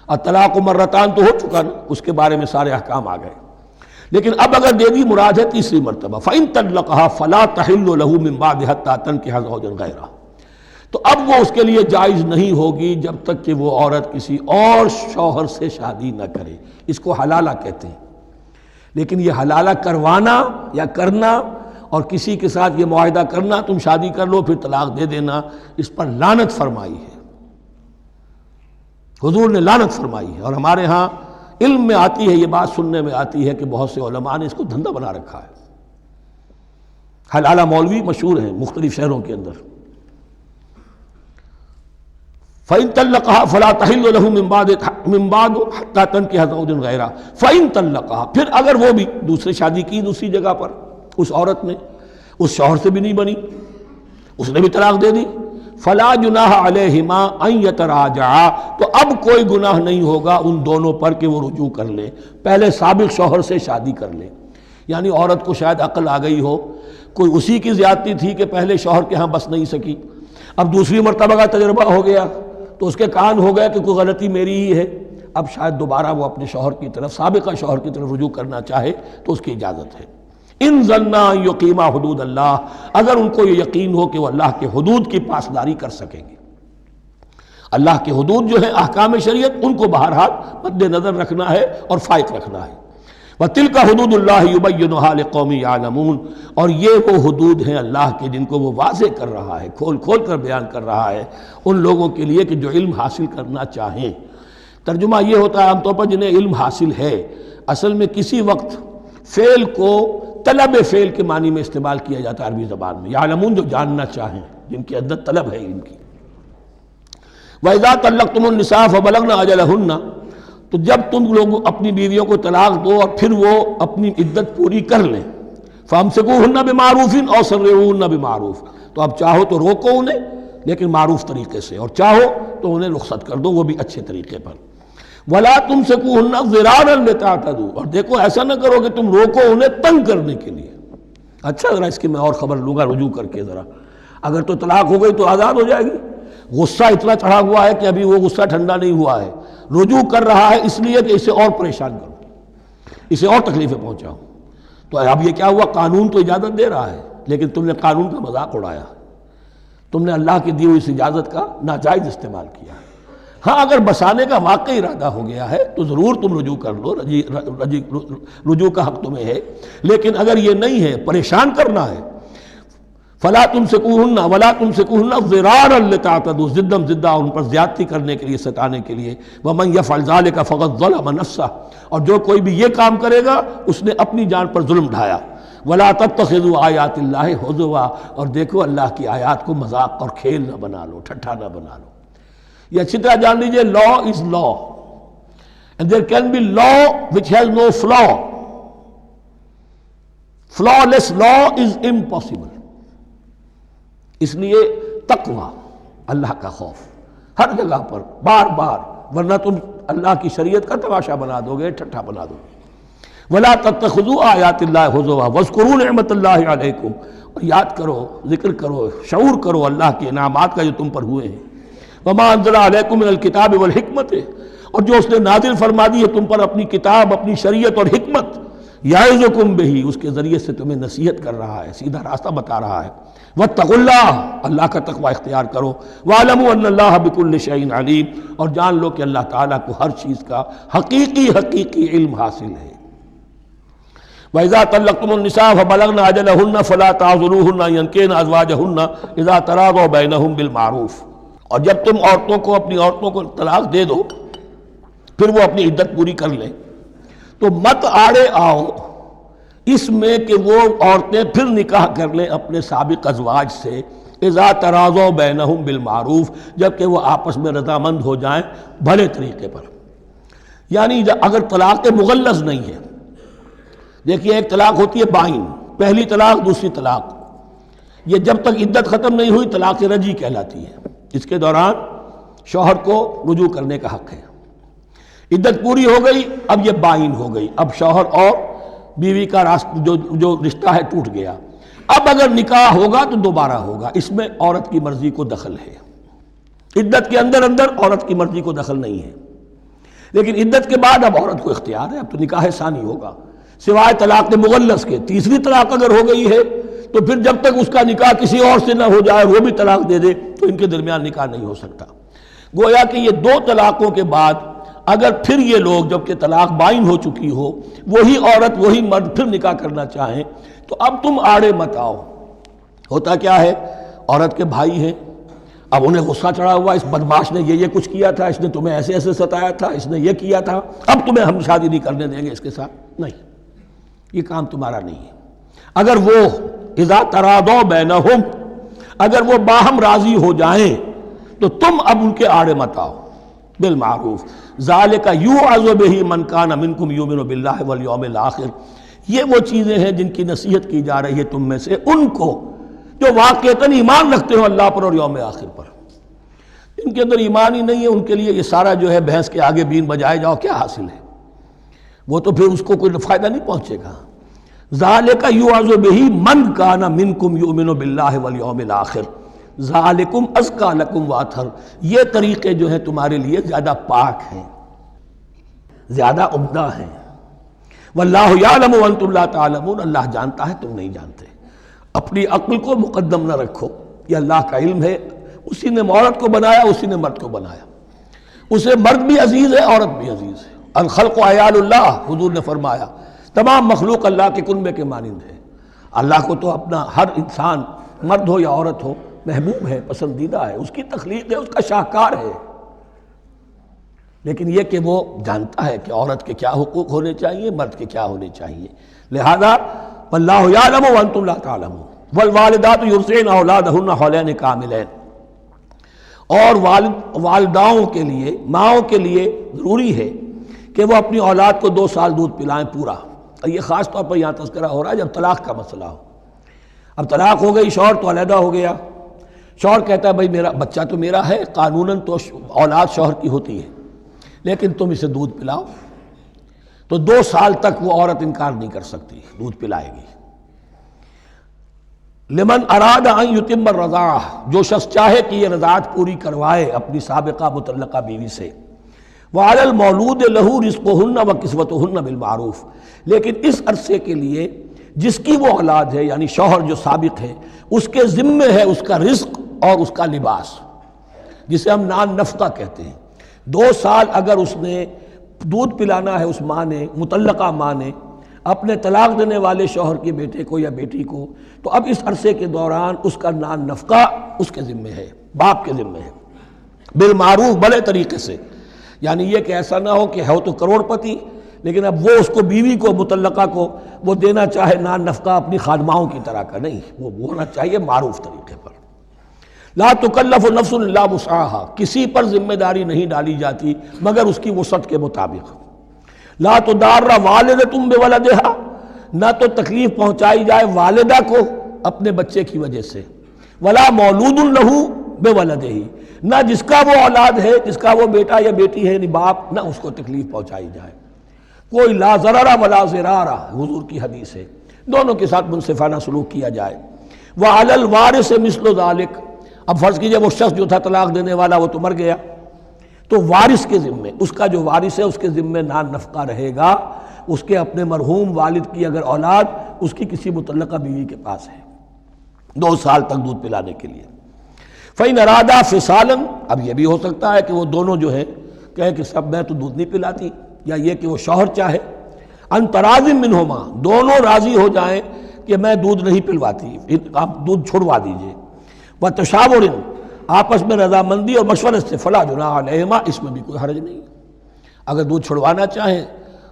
الطلاق مرتان تو ہو چکا نا، اس کے بارے میں سارے احکام آ گئے، لیکن اب اگر دے دی مراد ہے تیسری مرتبہ، فَإِن طَلَّقَهَا فَلَا تَحِلُّ لَهُ مِن بَعْدِ حَتَّى تَنكِحَ زَوْجًا غَيْرَهُ، تو اب وہ اس کے لیے جائز نہیں ہوگی جب تک کہ وہ عورت کسی اور شوہر سے شادی نہ کرے۔ اس کو حلالہ کہتے ہیں، لیکن یہ حلالہ کروانا یا کرنا اور کسی کے ساتھ یہ معاہدہ کرنا تم شادی کر لو پھر طلاق دے دینا، اس پر لعنت فرمائی ہے، حضور نے لعنت فرمائی ہے۔ اور ہمارے ہاں علم میں آتی ہے، یہ بات سننے میں آتی ہے کہ بہت سے علماء نے اس کو دھندا بنا رکھا ہے۔ حلالہ مولوی مشہور ہیں مختلف شہروں کے اندر۔ فَإِن طَلَّقَهَا فَلَا تَحِلُّ لَهُ مِن بَعْدُ حَتَّى تَنكِحَ زَوْجًا غَيْرَهُ فَإِن طَلَّقَهَا، پھر اگر وہ بھی دوسری شادی کی دوسری جگہ پر، اس عورت نے اس شوہر سے بھی نہیں بنی، اس نے بھی طلاق دے دی، فَلَا جُنَاحَ عَلَيْهِمَا أَن يَتَرَاجَعَا، تو اب کوئی گناہ نہیں ہوگا ان دونوں پر کہ وہ رجوع کر لیں، پہلے سابق شوہر سے شادی کر لیں۔ یعنی عورت کو شاید عقل آ گئی ہو، کوئی اسی کی زیادتی تھی کہ پہلے شوہر کے ہاں بس نہیں سکی، اب دوسری مرتبہ کا تجربہ ہو گیا تو اس کے کان ہو گیا کہ کوئی غلطی میری ہی ہے، اب شاید دوبارہ وہ اپنے شوہر کی طرف، سابقہ شوہر کی طرف رجوع کرنا چاہے تو اس کی اجازت ہے۔ ان ظنا یقیما حدود اللہ، اگر ان کو یہ یقین ہو کہ وہ اللہ کے حدود کی پاسداری کر سکیں گے۔ اللہ کے حدود جو ہیں احکام شریعت، ان کو بہرحال مد نظر رکھنا ہے اور فائق رکھنا ہے۔ وَتِلْكَ حُدُودُ اللَّهِ يُبَيِّنُهَا لِقَوْمٍ يَعْلَمُونَ، اور یہ وہ حدود ہیں اللہ کے جن کو وہ واضح کر رہا ہے، کھول کھول کر بیان کر رہا ہے ان لوگوں کے لیے کہ جو علم حاصل کرنا چاہیں۔ ترجمہ یہ ہوتا ہے عام طور پر جنہیں علم حاصل ہے، اصل میں کسی وقت فعل کو طلب فعل کے معنی میں استعمال کیا جاتا ہے عربی زبان میں، یعلمون جو جاننا چاہیں، جن کی اندر طلب ہے علم کی۔ وَإِذَا طَلَّقْتُمُ النِّسَاءَ فَبَلَغْنَ أَجَلَهُنَّ، تو جب تم لوگ اپنی بیویوں کو طلاق دو اور پھر وہ اپنی عدت پوری کر لیں، فَأَمْسِكُوهُنَّ بِمَعْرُوفٍ أَوْ سَرِّحُوهُنَّ بِمَعْرُوفٍ، تو اب چاہو تو روکو انہیں لیکن معروف طریقے سے، اور چاہو تو انہیں رخصت کر دو وہ بھی اچھے طریقے پر۔ وَلَا تُمْسِكُوهُنَّ ضِرَارًا لِتَعْتَدُوا، اور دیکھو ایسا نہ کرو کہ تم روکو انہیں تنگ کرنے کے لیے۔ اچھا ذرا اس کی میں اور خبر لوں گا رجوع کر کے، ذرا اگر تو طلاق ہو گئی تو آزاد ہو جائے گی، غصہ اتنا چڑھا ہوا ہے کہ ابھی وہ غصہ ٹھنڈا نہیں ہوا ہے، رجوع کر رہا ہے اس لیے کہ اسے اور پریشان کروں، اسے اور تکلیفیں پہنچاؤں۔ تو اب یہ کیا ہوا، قانون تو اجازت دے رہا ہے لیکن تم نے قانون کا مذاق اڑایا، تم نے اللہ کی دی ہوئی اس اجازت کا ناجائز استعمال کیا۔ ہاں اگر بسانے کا واقعی ارادہ ہو گیا ہے تو ضرور تم رجوع کر لو، رجوع کا حق تمہیں ہے، لیکن اگر یہ نہیں ہے، پریشان کرنا ہے، فَلَا تُمْسِكُوهُنَّ وَلَا تُمْسِكُوهُنَّ ضِرَارًا لِتَعْتَدُوا، ضدم زدہ ان پر زیادتی کرنے کے لیے، ستانے کے لیے۔ وَمَنْ يَفْعَلْ ذَلِكَ فَقَدْ ظَلَمَ نَفْسَهُ، اور جو کوئی بھی یہ کام کرے گا اس نے اپنی جان پر ظلم ڈھایا۔ وَلَا تَتَّخِذُوا آیَاتِ اللَّهِ هُزُوًا، اور دیکھو اللہ کی آیات کو مذاق اور کھیل نہ بنا لو، ٹھٹھا نہ بنا لو۔ یہ اچھی طرح جان لیجئے، لا از لا and there can be law which has no flaw. Flawless law is impossible. اس لیے تقوی، اللہ کا خوف ہر جگہ پر بار بار، ورنہ تم اللہ کی شریعت کا تماشا بنا دو گے، ٹھٹھا بنا دو گے۔ وَلَا تَتَّخِذُوا آیَاتِ اللَّهِ هُزُوًا وَاذْكُرُوا نِعْمَتَ اللَّهِ عَلَيْكُمْ، اور یاد کرو، ذکر کرو، شعور کرو اللہ کے انعامات کا جو تم پر ہوئے ہیں۔ وَمَا أَنزَلَ عَلَيْكُمْ مِنَ الْكِتَابِ وَالْحِكْمَةِ، اور جو اس نے نازل فرما دی ہے تم پر اپنی کتاب، اپنی شریعت اور حکمت، یعظکم بہ، اس کے ذریعے سے تمہیں نصیحت کر رہا ہے، سیدھا راستہ بتا رہا ہے۔ واتقوا اللہ، اللہ کا تقوی اختیار کرو۔ وَاعْلَمُوا أَنَّ اللَّهَ بِكُلِّ شَيْءٍ عَلِيمٌ، اور جان لو کہ اللہ تعالیٰ کو ہر چیز کا حقیقی علم حاصل ہے۔ وَإِذَا طَلَّقْتُمُ النِّسَاءَ فَبَلَغْنَ أَجَلَهُنَّ فَلَا تَعْضُلُوهُنَّ أَن يَنكِحْنَ أَزْوَاجَهُنَّ إِذَا تَرَاضَوْا بَيْنَهُم بِالْمَعْرُوفِ، اور جب تم اپنی عورتوں کو طلاق دے دو پھر وہ اپنی عدت پوری کر لیں تو مت آڑے آؤ اس میں کہ وہ عورتیں پھر نکاح کر لیں اپنے سابق ازواج سے، اذا تراضوا بینہم بالمعروف، جبکہ وہ آپس میں رضامند ہو جائیں بھلے طریقے پر۔ یعنی اگر طلاق مغلظ نہیں ہے، دیکھیے ایک طلاق ہوتی ہے بائن، پہلی طلاق دوسری طلاق، یہ جب تک عدت ختم نہیں ہوئی طلاق رجعی کہلاتی ہے، اس کے دوران شوہر کو رجوع کرنے کا حق ہے۔ عدت پوری ہو گئی، اب یہ بائن ہو گئی، اب شوہر اور بیوی کا جو رشتہ ہے ٹوٹ گیا۔ اب اگر نکاح ہوگا تو دوبارہ ہوگا، اس میں عورت کی مرضی کو دخل ہے۔ عدت کے اندر عورت کی مرضی کو دخل نہیں ہے، لیکن عدت کے بعد اب عورت کو اختیار ہے، اب تو نکاح ثانی ہوگا سوائے طلاق مغلظ کے۔ تیسری طلاق اگر ہو گئی ہے تو پھر جب تک اس کا نکاح کسی اور سے نہ ہو جائے، وہ بھی طلاق دے دے، تو ان کے درمیان نکاح نہیں ہو سکتا۔ گویا کہ یہ دو طلاقوں کے بعد اگر پھر یہ لوگ جب کہ طلاق بائن ہو چکی ہو، وہی عورت وہی مرد پھر نکاح کرنا چاہیں تو اب تم آڑے مت آؤ۔ ہوتا کیا ہے، عورت کے بھائی ہیں، اب انہیں غصہ چڑھا ہوا، اس بدماش نے یہ کچھ کیا تھا، اس نے تمہیں ایسے ایسے ستایا تھا، اس نے یہ کیا تھا، اب تمہیں ہم شادی نہیں کرنے دیں گے اس کے ساتھ۔ نہیں، یہ کام تمہارا نہیں ہے۔ اگر وہ اذا تراضوا بینہم، اگر وہ باہم راضی ہو جائیں تو تم اب ان کے آڑے مت آؤ۔ بالمعروف ذالک یوعظ بہ من کان منکم یؤمن باللہ والیوم الآخر، یہ وہ چیزیں ہیں جن کی نصیحت کی جا رہی ہے تم میں سے ان کو جو واقعتاً ایمان رکھتے ہو اللہ پر اور یوم آخر پر۔ ان کے اندر ایمان ہی نہیں ہے، ان کے لیے یہ سارا جو ہے بھینس کے آگے بین بجائے جاؤ کیا حاصل ہے، وہ تو پھر اس کو کوئی فائدہ نہیں پہنچے گا۔ ذالک یوعظ بہ من کان منکم یؤمن باللہ والیوم الآخر ذالکم ازکی لکم واطہر، یہ طریقے جو ہیں تمہارے لیے زیادہ پاک ہیں، زیادہ عمدہ ہیں۔ واللہ یعلم وانتم لا تعلمون، اللہ جانتا ہے تم نہیں جانتے۔ اپنی عقل کو مقدم نہ رکھو، یہ اللہ کا علم ہے، اسی نے عورت کو بنایا، اسی نے مرد کو بنایا، اسے مرد بھی عزیز ہے عورت بھی عزیز ہے۔ الخلق عیال اللہ، حضور نے فرمایا تمام مخلوق اللہ کے کنبے کے مانند ہے۔ اللہ کو تو اپنا ہر انسان مرد ہو یا عورت ہو محبوب ہے، پسندیدہ ہے، اس کی تخلیق ہے، اس کا شاہکار ہے، لیکن یہ کہ وہ جانتا ہے کہ عورت کے کیا حقوق ہونے چاہیے، مرد کے کیا ہونے چاہیے۔ لہذا واللہ یعلم وانتم لا تعلمون والوالدات یرضعن اولادہن حولین کاملین، اور والداؤں کے لیے، ماؤں کے لیے ضروری ہے کہ وہ اپنی اولاد کو 2 سال دودھ پلائیں پورا۔ یہ خاص طور پر یہاں تذکرہ ہو رہا ہے جب طلاق کا مسئلہ ہو۔ اب طلاق ہو گئی، شوہر تو علیحدہ ہو گیا، شوہر کہتا ہے بھائی میرا بچہ تو میرا ہے، قانوناً تو اولاد شوہر کی ہوتی ہے، لیکن تم اسے دودھ پلاؤ، تو 2 سال تک وہ عورت انکار نہیں کر سکتی، دودھ پلائے گی۔ لمن اراد ان یتم الرضاعہ، جو شخص چاہے کہ یہ رضاعت پوری کروائے اپنی سابقہ مطلقہ بیوی سے۔ وعلی المولود لہ رزقہن وکسوتہن بالمعروف، لیکن اس عرصے کے لیے جس کی وہ اولاد ہے یعنی شوہر جو سابق ہے، اس کے ذمے ہے اس کا رزق اور اس کا لباس، جسے ہم نان نفقہ کہتے ہیں۔ 2 سال اگر اس نے دودھ پلانا ہے، اس ماں نے، مطلقہ ماں نے اپنے طلاق دینے والے شوہر کے بیٹے کو یا بیٹی کو، تو اب اس عرصے کے دوران اس کا نان نفقہ اس کے ذمے ہے، باپ کے ذمے ہے، بالمعروف، بڑے طریقے سے۔ یعنی یہ کہ ایسا نہ ہو کہ ہے تو کروڑ پتی لیکن اب وہ اس کو بیوی کو مطلقہ کو وہ دینا چاہے نان نفقہ اپنی خادماؤں کی طرح کا، نہیں، وہ ہونا چاہیے معروف طریقے پر۔ لا تکلف نفس الا وسعها، کسی پر ذمہ داری نہیں ڈالی جاتی مگر اس کی وسعت کے مطابق۔ لا تضار والدۃ بولدہا، نہ تو تکلیف پہنچائی جائے والدہ کو اپنے بچے کی وجہ سے، ولا مولود لہ بولدہ، نہ جس کا وہ اولاد ہے، جس کا وہ بیٹا یا بیٹی ہے یعنی باپ، نہ اس کو تکلیف پہنچائی جائے۔ کوئی لا ضرر ولا ضرار، حضور کی حدیث ہے، دونوں کے ساتھ منصفانہ سلوک کیا جائے۔ وعلی الوارث مثل ذلک، اب فرض کیجئے وہ شخص جو تھا طلاق دینے والا وہ تو مر گیا، تو وارث کے ذمے، اس کا جو وارث ہے اس کے ذمے نان نفقہ رہے گا، اس کے اپنے مرحوم والد کی اگر اولاد اس کی کسی مطلقہ بیوی کے پاس ہے 2 سال تک دودھ پلانے کے لیے۔ فَإِنْ أَرَادَا فِصَالًا، اب یہ بھی ہو سکتا ہے کہ وہ دونوں جو ہیں کہے کہ سب میں تو دودھ نہیں پلاتی، یا یہ کہ وہ شوہر چاہے ان تراض منہما، دونوں راضی ہو جائیں کہ میں دودھ نہیں پلواتی، آپ دودھ چھڑوا دیجئے، وتشاور، آپس میں رضامندی اور مشورت سے، فلا جناح علیہما، اس میں بھی کوئی حرج نہیں۔ اگر دودھ چھڑوانا چاہیں،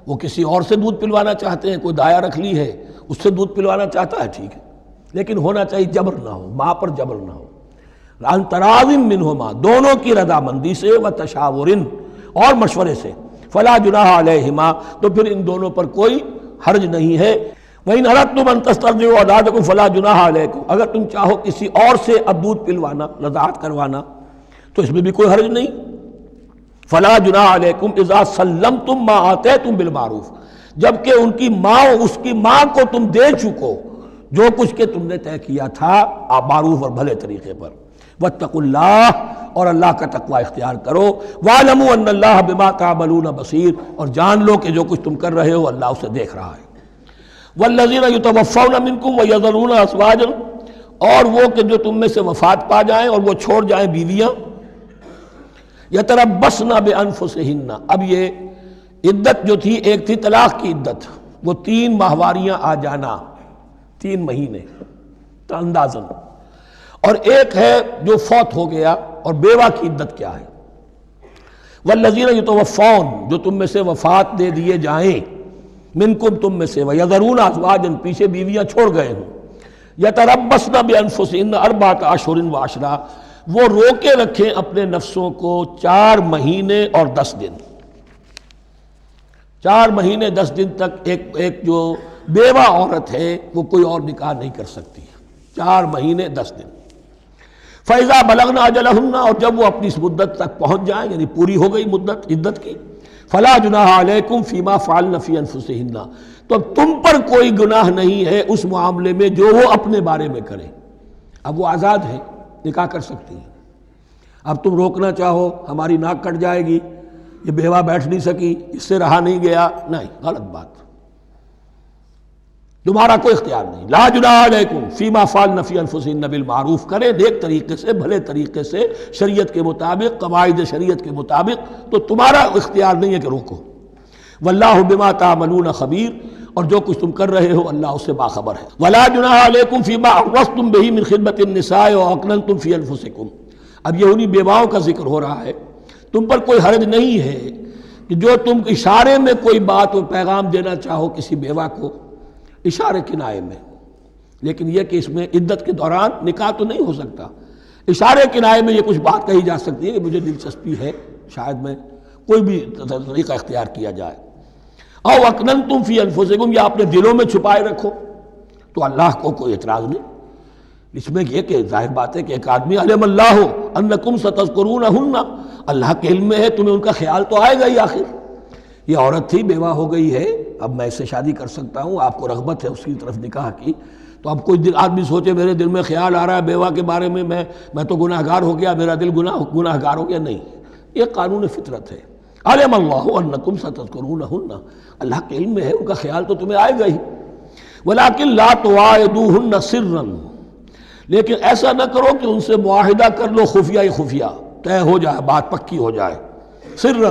وہ کسی اور سے دودھ پلوانا چاہتے ہیں، کوئی دایا رکھ لی ہے اس سے دودھ پلوانا چاہتا ہے، ٹھیک ہے، لیکن ہونا چاہیے جبر نہ ہو، ماں پر جبر نہ ہو۔ ان تراض منہما، دونوں کی رضامندی سے، وتشاور، اور مشورے سے، فلا جناح علیہما، تو پھر ان دونوں پر کوئی حرج نہیں ہے۔ وَإِنْ أَرَدْتُمْ أَن تَسْتَرْضِعُوا أَوْلَادَكُمْ فَلَا جُنَاحَ عَلَيْكُمْ، اگر تم چاہو کسی اور سے اب دودھ پلوانا، رضاعت کروانا، تو اس میں بھی کوئی حرج نہیں۔ فَلَا جُنَاحَ عَلَيْكُمْ إِذَا سَلَّمْتُمْ مَا آتَيْتُمْ بِالْمَعْرُوفِ، جبکہ ان کی ماں، اس کی ماں کو تم دے چکو جو کچھ کہ تم نے طے کیا تھا معروف اور بھلے طریقے پر۔ واتقوا اللہ، اور اللہ کا تقوی اختیار کرو، وَاعْلَمُوا أَنَّ اللَّهَ بِمَا تَعْمَلُونَ بَصِيرٌ، اور جان لو کہ جو کچھ تم کر رہے ہو اللہ اسے دیکھ رہا ہے۔ وَالَّذِينَ يُتَوَفَّوْنَ مِنْكُمْ وَيَذَرُونَ أَزْوَاجًا، اور وہ کہ جو تم میں سے وفات پا جائیں اور وہ چھوڑ جائیں بیویاں، یتربصن بانفسہن، اب یہ عدت جو تھی، ایک تھی طلاق کی عدت، وہ 3 ماہواریاں آ جانا، 3 مہینے اندازن، اور ایک ہے جو فوت ہو گیا، اور بیوہ کی عدت کیا ہے۔ والذین یتوفون، جو تم میں سے وفات دے دیے جائیں، منکم تم میں سے، ویذرون ازواجا، پیچھے بیویاں چھوڑ گئے ہوں، یتربصن بانفسہن 4 اشہر وعشرا، وہ روکے رکھیں اپنے نفسوں کو 4 مہینے اور 10 دن، 4 مہینے 10 دن تک ایک جو بیوہ عورت ہے وہ کوئی اور نکاح نہیں کر سکتی، 4 مہینے 10 دن۔ فَإِذَا بَلَغْنَ أَجَلَهُنَّ، اور جب وہ اپنی اس مدت تک پہنچ جائیں، یعنی پوری ہو گئی مدت عدت کی، فَلَا جُنَاحَ عَلَيْكُمْ فِي مَا فَعَلْنَ فِي أَنفُسِهِنَّ، تو اب تم پر کوئی گناہ نہیں ہے اس معاملے میں جو وہ اپنے بارے میں کریں۔ اب وہ آزاد ہے، نکاح کر سکتی ہیں۔ اب تم روکنا چاہو، ہماری ناک کٹ جائے گی، یہ بیوہ بیٹھ نہیں سکی، اس سے رہا نہیں گیا، نہیں، غلط بات، تمہارا کوئی اختیار نہیں۔ لا جناح علیکم فیما فعلن فی انفسہن بالمعروف، کریں نیک طریقے سے، بھلے طریقے سے، شریعت کے مطابق، قواعد شریعت کے مطابق، تو تمہارا اختیار نہیں ہے کہ روکو۔ واللہ بما تعملون خبیر، اور جو کچھ تم کر رہے ہو اللہ اس سے باخبر ہے۔ ولا جناح علیکم فیما عرضتم بہ من خطبۃ النساء واکننتم فی انفسکم، اب یہ انہی بیواؤں کا ذکر ہو رہا ہے، تم پر کوئی حرج نہیں ہے کہ جو تم اشارے میں کوئی بات و پیغام دینا چاہو کسی بیوہ کو، اشارے کنائے میں، لیکن یہ کہ اس میں عدت کے دوران نکاح تو نہیں ہو سکتا، اشارے کنائے میں یہ کچھ بات کہی جا سکتی ہے کہ مجھے دلچسپی ہے، شاید میں کوئی بھی طریقہ اختیار کیا جائے۔ او اکننتم فی انفسکم، یا اپنے دلوں میں چھپائے رکھو، تو اللہ کو کوئی اعتراض نہیں۔ اس میں یہ کہ ظاہر بات ہے کہ ایک آدمی علم اللہ انکم ستذکرونہن، اللہ کے علم میں ہے تمہیں ان کا خیال تو آئے گا ہی، آخر یہ عورت تھی، بیوہ ہو گئی ہے، اب میں اس سے شادی کر سکتا ہوں، آپ کو رغبت ہے اس کی طرف نکاح کی، تو اب کوئی آدمی سوچے میرے دل میں خیال آ رہا ہے بیوہ کے بارے میں، میں تو گناہ گار ہو گیا، میرا دل گناہ گار ہو گیا، نہیں، یہ قانون فطرت ہے۔ علم اللہ انکم ستذکرونہن، اللہ کے علم میں ہے ان کا خیال تو تمہیں آئے گا ہی۔ ولیکن لا تواعدوہن سرا، لیکن ایسا نہ کرو کہ ان سے معاہدہ کر لو خفیہ خفیہ، طے ہو جائے، بات پکی ہو جائے، سرا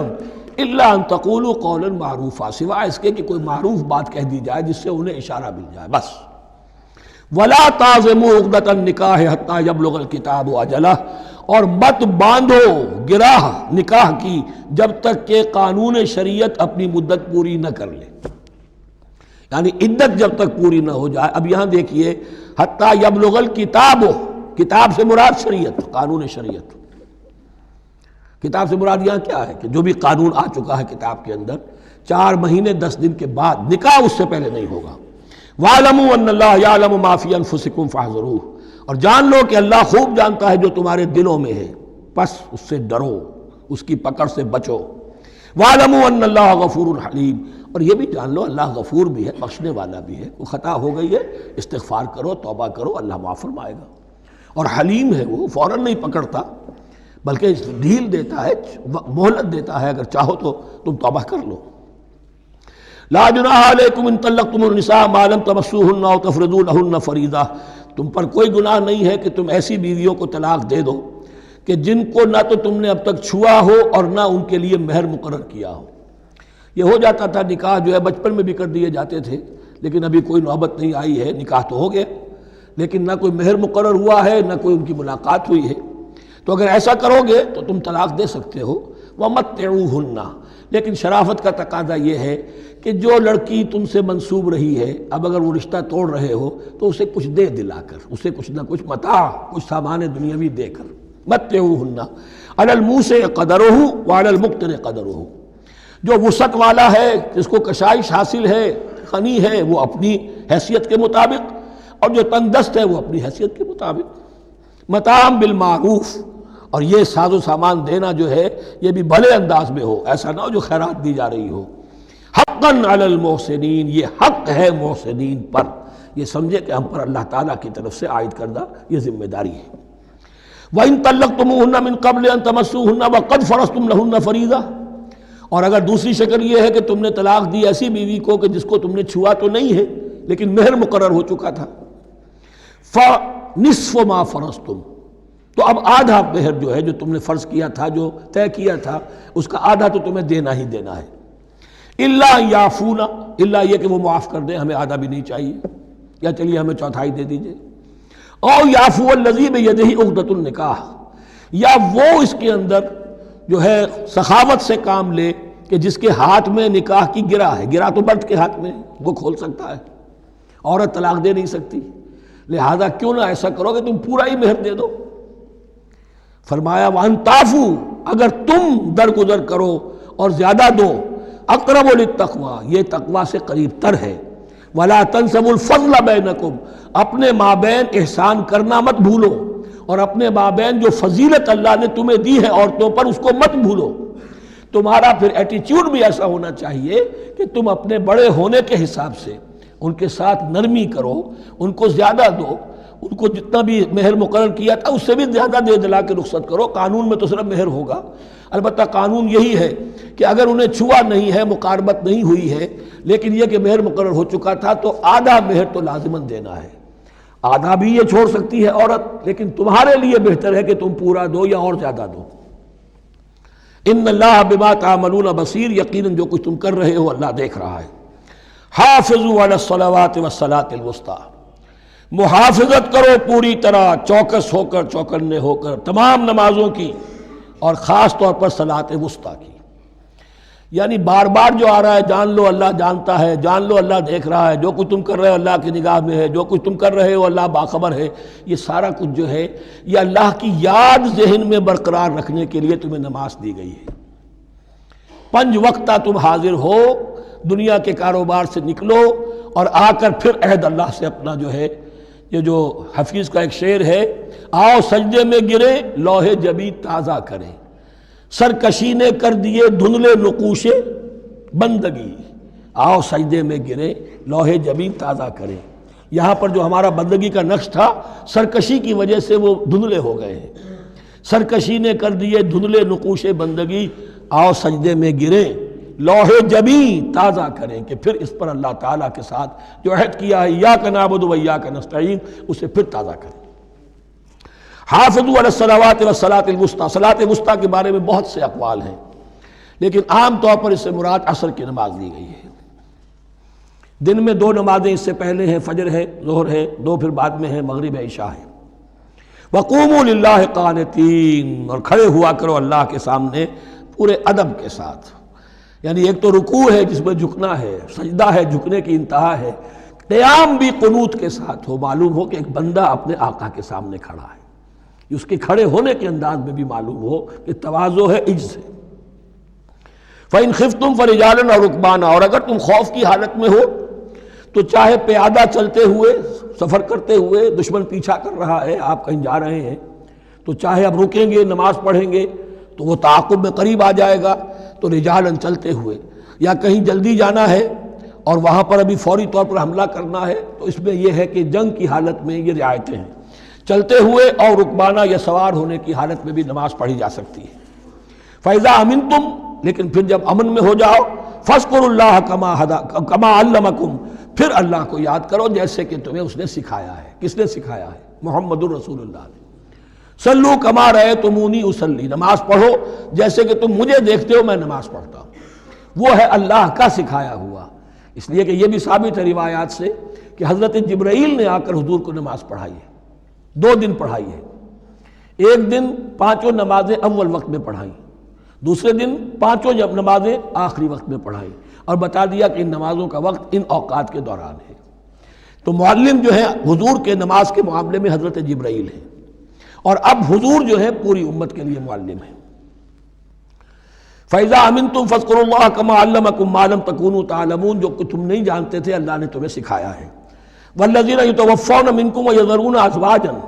الا ان تقولوا قولا معروفا، سوائے اس کے کہ کوئی معروف بات کہہ دی جائے جس سے انہیں اشارہ مل جائے، بس۔ ولا تعزموا عقدۃ النکاح حتی یبلغ الکتاب اجلہ، اور مت باندھو گراہ نکاح کی جب تک کہ قانون شریعت اپنی مدت پوری نہ کر لے، یعنی عدت جب تک پوری نہ ہو جائے۔ اب یہاں دیکھیے حتی یبلغ الکتاب، کتاب سے مراد شریعت، قانون شریعت، کتاب سے مراد یہاں کیا ہے کہ جو بھی قانون آ چکا ہے کتاب کے اندر، 4 مہینے 10 دن کے بعد نکاح اس سے پہلے نہیں ہوگا۔ وَاعْلَمُوا أَنَّ اللَّهَ يَعْلَمُ مَا فِي أَنفُسِكُمْ فَاحْذَرُوهُ، اور جان لو کہ اللہ خوب جانتا ہے جو تمہارے دلوں میں ہے، پس اس سے ڈرو، اس کی پکڑ سے بچو۔ وَاعْلَمُوا أَنَّ اللَّهَ غَفُورٌ حَلِيمٌ، اور یہ بھی جان لو اللہ غفور بھی ہے، بخشنے والا بھی ہے، کوئی خطا ہو گئی ہے استغفار کرو، توبہ کرو، اللہ معاف فرمائے گا۔ اور حلیم ہے، وہ فوراً نہیں پکڑتا بلکہ ڈھیل دیتا ہے، مہلت دیتا ہے، اگر چاہو تو تم توبہ کر لو۔ لا جناح علیکم ان طلقتم النساء ما لم تمسوهن او تفرضوا لهن فریضہ، تم پر کوئی گناہ نہیں ہے کہ تم ایسی بیویوں کو طلاق دے دو کہ جن کو نہ تو تم نے اب تک چھوا ہو اور نہ ان کے لیے مہر مقرر کیا ہو۔ یہ ہو جاتا تھا نکاح جو ہے بچپن میں بھی کر دیے جاتے تھے، لیکن ابھی کوئی نوبت نہیں آئی ہے، نکاح تو ہو گیا لیکن نہ کوئی مہر مقرر ہوا ہے، نہ کوئی ان کی ملاقات ہوئی ہے، تو اگر ایسا کرو گے تو تم طلاق دے سکتے ہو۔ وَمَتِّعُوهُنَّ، لیکن شرافت کا تقاضا یہ ہے کہ جو لڑکی تم سے منسوب رہی ہے، اب اگر وہ رشتہ توڑ رہے ہو تو اسے کچھ دے دلا کر، اسے کچھ نہ کچھ متاع، کچھ سامان دنیاوی دے کر۔ مَتِّعُوهُنَّ عَلَى الْمُوسِعِ قَدَرُهُ وَعَلَى الْمُقْتِرِ قَدَرُهُ، جو وسعت والا ہے، جس کو کشائش حاصل ہے، غنی ہے، وہ اپنی حیثیت کے مطابق، اور جو تنگ دست ہے وہ اپنی حیثیت کے مطابق۔ متاعًا بالمعروف، اور یہ ساز و سامان دینا جو ہے یہ بھی بھلے انداز میں ہو، ایسا نہ ہو جو خیرات دی جا رہی ہو۔ حقاً علی المحسنین، یہ حق ہے محسنین پر، یہ سمجھے کہ ہم پر اللہ تعالیٰ کی طرف سے عائد کردہ یہ ذمہ داری ہے۔ وَإِن طَلَّقْتُمُوهُنَّ مِن قَبْلِ أَن تَمَسُّوهُنَّ وَقَدْ فَرَضْتُمْ لَهُنَّ فَرِيضَةً، اور اگر دوسری شکل یہ ہے کہ تم نے طلاق دی ایسی بیوی کو کہ جس کو تم نے چھوا تو نہیں ہے لیکن مہر مقرر ہو چکا تھا، فَنِصْفُ مَا فَرَضْتُمْ، تو اب آدھا مہر جو ہے جو تم نے فرض کیا تھا، جو طے کیا تھا، اس کا آدھا تو تمہیں دینا ہی دینا ہے۔ الا یعفون، الا یہ کہ وہ معاف کر دیں، ہمیں آدھا بھی نہیں چاہیے، یا چلیے ہمیں چوتھائی دے دیجئے۔ او یعفو الذی بیدہ عقدۃ النکاح، یا وہ اس کے اندر جو ہے سخاوت سے کام لے کہ جس کے ہاتھ میں نکاح کی گرہ ہے، گرہ تو مرد کے ہاتھ میں ہے، وہ کھول سکتا ہے، عورت طلاق دے نہیں سکتی، لہذا کیوں نہ ایسا کرو کہ تم پورا ہی مہر دے دو۔ فرمایا وَأَن تَعْفُوا، اگر تم درگزر کرو اور زیادہ دو، اقرب للتقوی، یہ تقوی سے قریب تر ہے۔ وَلَا تَنْسَبُوا الْفَضْلَ بَيْنَكُمْ، اپنے مابین احسان کرنا مت بھولو، اور اپنے مابین جو فضیلت اللہ نے تمہیں دی ہے عورتوں پر اس کو مت بھولو۔ تمہارا پھر ایٹیچیوڈ بھی ایسا ہونا چاہیے کہ تم اپنے بڑے ہونے کے حساب سے ان کے ساتھ نرمی کرو، ان کو زیادہ دو، ان کو جتنا بھی مہر مقرر کیا تھا اس سے بھی زیادہ دے دلا کے رخصت کرو۔ قانون میں تو صرف مہر ہوگا، البتہ قانون یہی ہے کہ اگر انہیں چھوا نہیں ہے، مقاربت نہیں ہوئی ہے، لیکن یہ کہ مہر مقرر ہو چکا تھا تو آدھا مہر تو لازماً دینا ہے۔ آدھا بھی یہ چھوڑ سکتی ہے عورت، لیکن تمہارے لیے بہتر ہے کہ تم پورا دو یا اور زیادہ دو۔ ان اللہ بما تعملون بصیر، یقیناً جو کچھ تم کر رہے ہو اللہ دیکھ رہا ہے۔ حافظوا علی الصلوات والصلاۃ الوسطیٰ، محافظت کرو پوری طرح، چوکس ہو کر، چوکنے ہو کر تمام نمازوں کی، اور خاص طور پر صلاۃ وسطیٰ کی۔ یعنی بار بار جو آ رہا ہے جان لو اللہ جانتا ہے، جان لو اللہ دیکھ رہا ہے، جو کچھ تم کر رہے ہو اللہ کی نگاہ میں ہے، جو کچھ تم کر رہے ہو اللہ باخبر ہے، یہ سارا کچھ جو ہے یہ اللہ کی یاد ذہن میں برقرار رکھنے کے لیے تمہیں نماز دی گئی ہے۔ 5 وقتہ تم حاضر ہو، دنیا کے کاروبار سے نکلو اور آ کر پھر عہد اللہ سے اپنا جو ہے، یہ جو حفیظ کا ایک شعر ہے، آؤ سجدے میں گرے لوح جبیں تازہ کریں، سرکشی نے کر دیے دھندلے نقوش بندگی، آؤ سجدے میں گرے لوح جبیں تازہ کریں۔ یہاں پر جو ہمارا بندگی کا نقش تھا سرکشی کی وجہ سے وہ دھندلے ہو گئے ہیں۔ سرکشی نے کر دیے دھندلے نقوش بندگی، آؤ سجدے میں گرے لوح جبیں تازہ کریں، کہ پھر اس پر اللہ تعالیٰ کے ساتھ جو عہد کیا ہے ایاک نعبد و ایاک نستعین اسے پھر تازہ کریں۔ حافظوا علی الصلوات والصلاۃ الوسطیٰ، صلاۃ وسطیٰ کے بارے میں بہت سے اقوال ہیں، لیکن عام طور پر اس سے مراد عصر کی نماز لی گئی ہے۔ دن میں 2 نمازیں اس سے پہلے ہیں، فجر ہے، ظہر ہے، 2 پھر بعد میں ہیں، مغرب ہے، عشاء ہے۔ وقوموا للہ قانتین، اور کھڑے ہوا کرو اللہ کے سامنے پورے ادب کے ساتھ، یعنی ایک تو رکوع ہے جس میں جھکنا ہے، سجدہ ہے جھکنے کی انتہا ہے، قیام بھی قنوت کے ساتھ ہو، معلوم ہو کہ ایک بندہ اپنے آقا کے سامنے کھڑا ہے، اس کے کھڑے ہونے کے انداز میں بھی معلوم ہو کہ تواضع ہے، عجز ہے۔ فَإِنْ خِفْتُمْ فَرِجَالًا أَوْ رُكْبَانًا، اور اگر تم خوف کی حالت میں ہو تو چاہے پیادہ چلتے ہوئے، سفر کرتے ہوئے، دشمن پیچھا کر رہا ہے، آپ کہیں جا رہے ہیں تو چاہے اب رکیں گے نماز پڑھیں گے تو وہ تعاقب میں قریب آ جائے گا، تو رجالن چلتے ہوئے، یا کہیں جلدی جانا ہے اور وہاں پر ابھی فوری طور پر حملہ کرنا ہے تو اس میں یہ ہے کہ جنگ کی حالت میں یہ رعایتیں ہیں، چلتے ہوئے اور رکبانہ یا سوار ہونے کی حالت میں بھی نماز پڑھی جا سکتی ہے۔ فَإِذَا أَمِنْتُمْ، لیکن پھر جب امن میں ہو جاؤ، فَاذْكُرُوا اللَّهَ كَمَا عَلَّمَكُمْ، پھر اللہ کو یاد کرو جیسے کہ تمہیں اس نے سکھایا ہے۔ کس نے سکھایا ہے؟ محمد الرسول اللہ نے۔ صلو کما رأیتمونی اصلی، نماز پڑھو جیسے کہ تم مجھے دیکھتے ہو میں نماز پڑھتا ہوں۔ وہ ہے اللہ کا سکھایا ہوا، اس لیے کہ یہ بھی ثابت ہے روایات سے کہ حضرت جبرائیل نے آ کر حضور کو نماز پڑھائی ہے، 2 دن پڑھائی ہے۔ ایک دن 5 نمازیں اول وقت میں پڑھائیں، دوسرے دن 5 نمازیں آخری وقت میں پڑھائیں، اور بتا دیا کہ ان نمازوں کا وقت ان اوقات کے دوران ہے۔ تو معلم جو ہے حضور کے نماز کے معاملے میں حضرت جبرائیل ہے، اور اب حضور جو ہے پوری امت کے لیے معلم ہے۔ فَإِذَا أَمِنْتُمْ فَاذْكُرُوا اللَّهَ كَمَا عَلَّمَكُمْ مَا لَمْ تَكُونُوا تَعْلَمُونَ، جو تم نہیں جانتے تھے اللہ نے تمہیں سکھایا ہے۔ وَالَّذِينَ يُتَوَفَّوْنَ مِنْكُمْ وَيَذَرُونَ أَزْوَاجًا،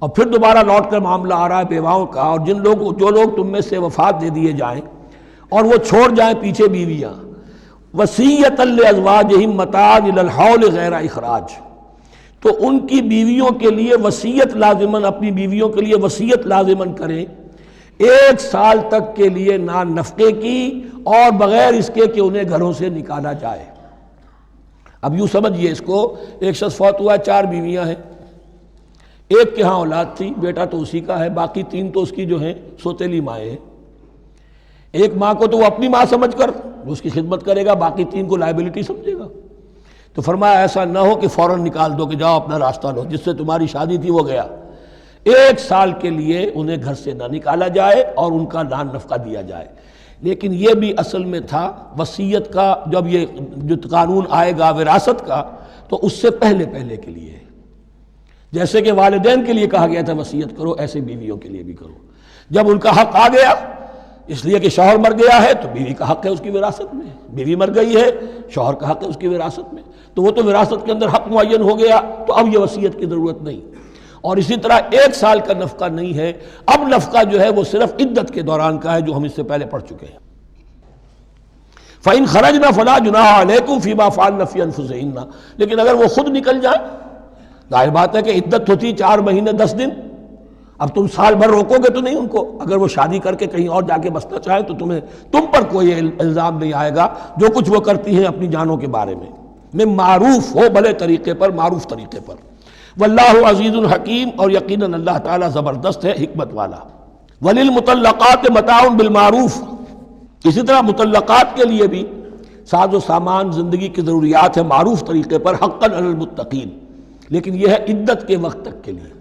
اور پھر دوبارہ لوٹ کر معاملہ آ رہا ہے بیواؤں کا، اور جو لوگ تم میں سے وفات دے دیے جائیں اور وہ چھوڑ جائیں پیچھے بیویاں، وصیۃ لازواجہم متاعا الی الحول غیر اخراج، تو ان کی بیویوں کے لیے وصیت لازماً، اپنی بیویوں کے لیے وصیت لازماً کریں 1 سال تک کے لیے نان نفقے کی، اور بغیر اس کے کہ انہیں گھروں سے نکالا جائے۔ اب یوں سمجھیے اس کو، ایک شخص فوت ہوا، 4 بیویاں ہیں، ایک کے ہاں اولاد تھی، بیٹا تو اسی کا ہے، باقی 3 تو اس کی جو ہیں سوتیلی مائیں ہیں۔ ایک ماں کو تو وہ اپنی ماں سمجھ کر اس کی خدمت کرے گا، باقی 3 کو لائبلٹی سمجھے گا۔ تو فرمایا ایسا نہ ہو کہ فوراً نکال دو کہ جاؤ اپنا راستہ لو، جس سے تمہاری شادی تھی وہ گیا۔ 1 سال کے لیے انہیں گھر سے نہ نکالا جائے اور ان کا نان نفقہ دیا جائے۔ لیکن یہ بھی اصل میں تھا وصیت کا، جب یہ جو قانون آئے گا وراثت کا تو اس سے پہلے کے لیے، جیسے کہ والدین کے لیے کہا گیا تھا وصیت کرو، ایسے بیویوں کے لیے بھی کرو۔ جب ان کا حق آ گیا، اس لیے کہ شوہر مر گیا ہے تو بیوی کا حق ہے اس کی وراثت میں، بیوی مر گئی ہے شوہر کا حق ہے اس کی وراثت میں، تو وہ تو وراثت کے اندر حق معین ہو گیا، تو اب یہ وصیت کی ضرورت نہیں۔ اور اسی طرح 1 سال کا نفقہ نہیں ہے، اب نفقہ جو ہے وہ صرف عدت کے دوران کا ہے، جو ہم اس سے پہلے پڑھ چکے ہیں۔ فَإِنْ خَرَجْنَا فَلَا جُنَاحَ عَلَيْكُمْ فِي مَا فَعَلْنَ فِي أَنفُسِهِنَّ، لیکن اگر وہ خود نکل جائیں، ظاہر بات ہے کہ عدت ہوتی 4 مہینے 10 دن، اب تم سال بھر روکو گے تو نہیں ان کو، اگر وہ شادی کر کے کہیں اور جا کے بسنا چاہیں تو تم پر کوئی الزام نہیں آئے گا، جو کچھ وہ کرتی ہیں اپنی جانوں کے بارے میں معروف ہو، بھلے طریقے پر، معروف طریقے پر۔ واللہ عزیز الحکیم، اور یقیناً اللہ تعالیٰ زبردست ہے، حکمت والا۔ وللمطلقات متاع بالمعروف، اسی طرح مطلقات کے لیے بھی ساز و سامان زندگی کی ضروریات ہے معروف طریقے پر، حقاً علی المتقین، لیکن یہ ہے عدت کے وقت تک کے لیے۔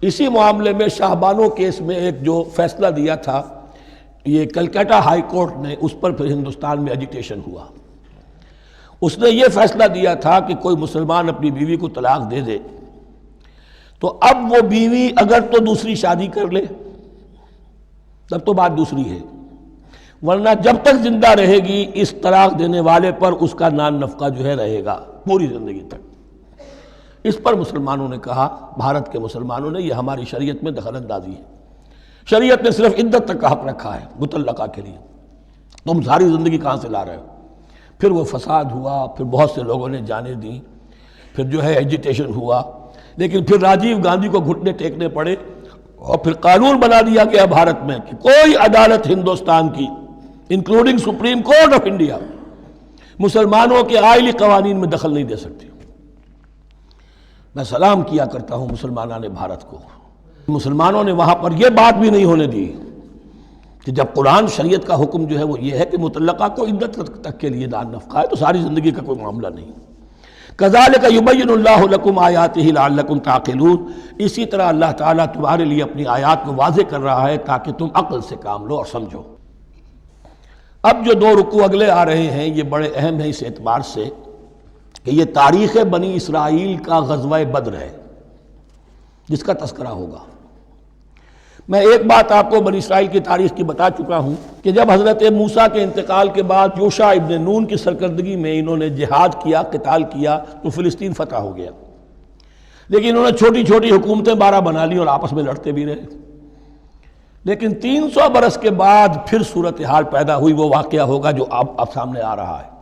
اسی معاملے میں شاہ بانو کیس میں ایک جو فیصلہ دیا تھا، یہ کلکتہ ہائی کورٹ نے، اس پر پھر ہندوستان میں ایجیٹیشن ہوا۔ اس نے یہ فیصلہ دیا تھا کہ کوئی مسلمان اپنی بیوی کو طلاق دے دے تو اب وہ بیوی اگر تو دوسری شادی کر لے تب تو بات دوسری ہے، ورنہ جب تک زندہ رہے گی اس طلاق دینے والے پر اس کا نان نفقہ جو ہے رہے گا پوری زندگی تک۔ اس پر مسلمانوں نے کہا، بھارت کے مسلمانوں نے، یہ ہماری شریعت میں دخل اندازی ہے، شریعت نے صرف عدت تک کا حق رکھا ہے مطلقہ کے لیے، تم ساری زندگی کہاں سے لا رہے ہو؟ پھر وہ فساد ہوا، پھر بہت سے لوگوں نے جانیں دیں، پھر جو ہے ایجیٹیشن ہوا، لیکن پھر راجیو گاندھی کو گھٹنے ٹیکنے پڑے، اور پھر قانون بنا دیا گیا بھارت میں کہ کوئی عدالت ہندوستان کی including supreme court of India مسلمانوں کے آئلی قوانین میں دخل نہیں دے سکتی۔ میں سلام کیا کرتا ہوں مسلمانان بھارت کو، مسلمانوں نے وہاں پر یہ بات بھی نہیں ہونے دی کہ جب قرآن شریعت کا حکم جو ہے وہ یہ ہے کہ مطلقہ کو عدت تک کے لیے نان نفقہ ہے تو ساری زندگی کا کوئی معاملہ نہیں۔ کذالک یبین اللہ لکم آیاتہ لعلکم تعقلون، اسی طرح اللہ تعالیٰ تمہارے لیے اپنی آیات کو واضح کر رہا ہے تاکہ تم عقل سے کام لو اور سمجھو۔ اب جو 2 رکوع اگلے آ رہے ہیں یہ بڑے اہم ہیں اس اعتبار سے کہ یہ تاریخ بنی اسرائیل کا غزوہ بدر ہے جس کا تذکرہ ہوگا۔ میں ایک بات آپ کو بنی اسرائیل کی تاریخ کی بتا چکا ہوں کہ جب حضرت موسیٰ کے انتقال کے بعد یوشع ابن نون کی سرکردگی میں انہوں نے جہاد کیا، قتال کیا تو فلسطین فتح ہو گیا، لیکن انہوں نے چھوٹی چھوٹی حکومتیں 12 بنا لی اور آپس میں لڑتے بھی رہے۔ لیکن 300 برس کے بعد پھر صورتحال پیدا ہوئی، وہ واقعہ ہوگا جو اب سامنے آ رہا ہے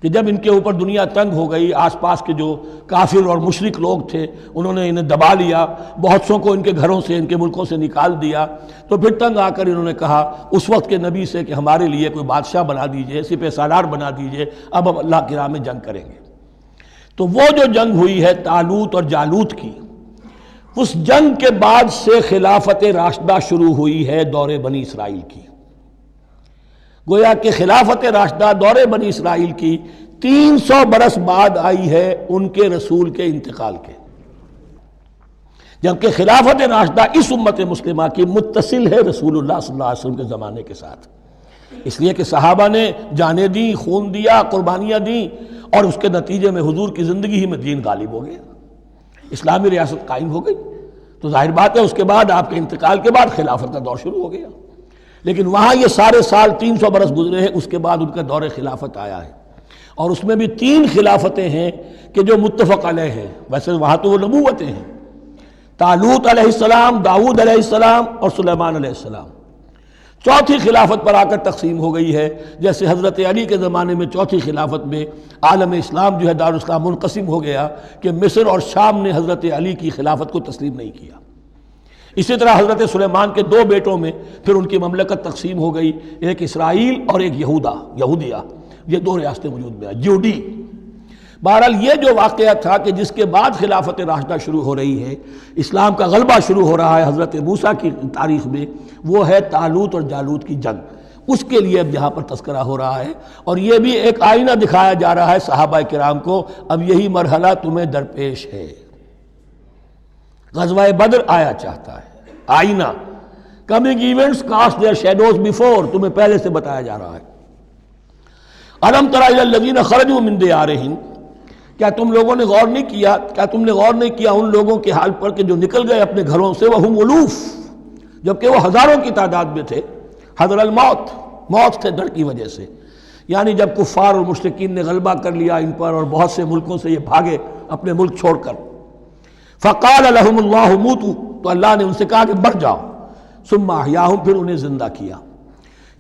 کہ جب ان کے اوپر دنیا تنگ ہو گئی، آس پاس کے جو کافر اور مشرک لوگ تھے انہوں نے انہیں دبا لیا، بہت سوں کو ان کے گھروں سے، ان کے ملکوں سے نکال دیا، تو پھر تنگ آ کر انہوں نے کہا اس وقت کے نبی سے کہ ہمارے لیے کوئی بادشاہ بنا دیجئے، سپہ سالار بنا دیجئے، اب ہم اللہ کی راہ میں جنگ کریں گے۔ تو وہ جو جنگ ہوئی ہے طالوت اور جالوت کی، اس جنگ کے بعد سے خلافت راشدہ شروع ہوئی ہے دور بنی اسرائیل کی۔ گویا کہ خلافت راشدہ دور بنی اسرائیل کی 300 برس بعد آئی ہے ان کے رسول کے انتقال کے، جبکہ خلافت راشدہ اس امت مسلمہ کی متصل ہے رسول اللہ صلی اللہ علیہ وسلم کے زمانے کے ساتھ، اس لیے کہ صحابہ نے جانیں دیں، خون دیا، قربانیاں دیں، اور اس کے نتیجے میں حضور کی زندگی ہی میں دین غالب ہو گیا، اسلامی ریاست قائم ہو گئی۔ تو ظاہر بات ہے اس کے بعد آپ کے انتقال کے بعد خلافت کا دور شروع ہو گیا، لیکن وہاں یہ سارے سال 300 برس گزرے ہیں، اس کے بعد ان کا دور خلافت آیا ہے، اور اس میں بھی 3 خلافتیں ہیں کہ جو متفق علیہ ہیں، ویسے وہاں تو وہ نبوتیں ہیں، طالوت علیہ السلام، داؤد علیہ السلام اور سلیمان علیہ السلام۔ چوتھی خلافت پر آ کر تقسیم ہو گئی ہے، جیسے حضرت علی کے زمانے میں چوتھی خلافت میں عالم اسلام جو ہے دارالاسلام منقسم ہو گیا کہ مصر اور شام نے حضرت علی کی خلافت کو تسلیم نہیں کیا۔ اسی طرح حضرت سلیمان کے دو بیٹوں میں پھر ان کی مملکت تقسیم ہو گئی، ایک اسرائیل اور ایک یہودیہ، یہ دو ریاستیں وجود میں آئی، جوڈی۔ بہرحال یہ جو واقعہ تھا کہ جس کے بعد خلافت راشدہ شروع ہو رہی ہے، اسلام کا غلبہ شروع ہو رہا ہے حضرت موسیٰ کی تاریخ میں، وہ ہے طالوت اور جالوت کی جنگ۔ اس کے لیے اب یہاں پر تذکرہ ہو رہا ہے، اور یہ بھی ایک آئینہ دکھایا جا رہا ہے صحابہ کرام کو، اب یہی مرحلہ تمہیں درپیش ہے۔ غزوہ بدر آیا چاہتا ہے، آئینہ، coming events cast their shadows before, تمہیں پہلے سے بتایا جا رہا ہے۔ الم تر الی الذین خرجوا من دیارہم، کیا تم لوگوں نے غور نہیں کیا ان لوگوں کے حال پر کہ جو نکل گئے اپنے گھروں سے، وہم الوف، جبکہ وہ ہزاروں کی تعداد میں تھے، حذر الموت، موت سے ڈر کی وجہ سے، یعنی جب کفار اور مشرکین نے غلبہ کر لیا ان پر اور بہت سے ملکوں سے یہ بھاگے اپنے ملک چھوڑ کر، فقال لهم اللہ موتوا، تو اللہ نے ان سے کہا کہ مر جاؤ، ثم احیاہم، پھر انہیں زندہ کیا۔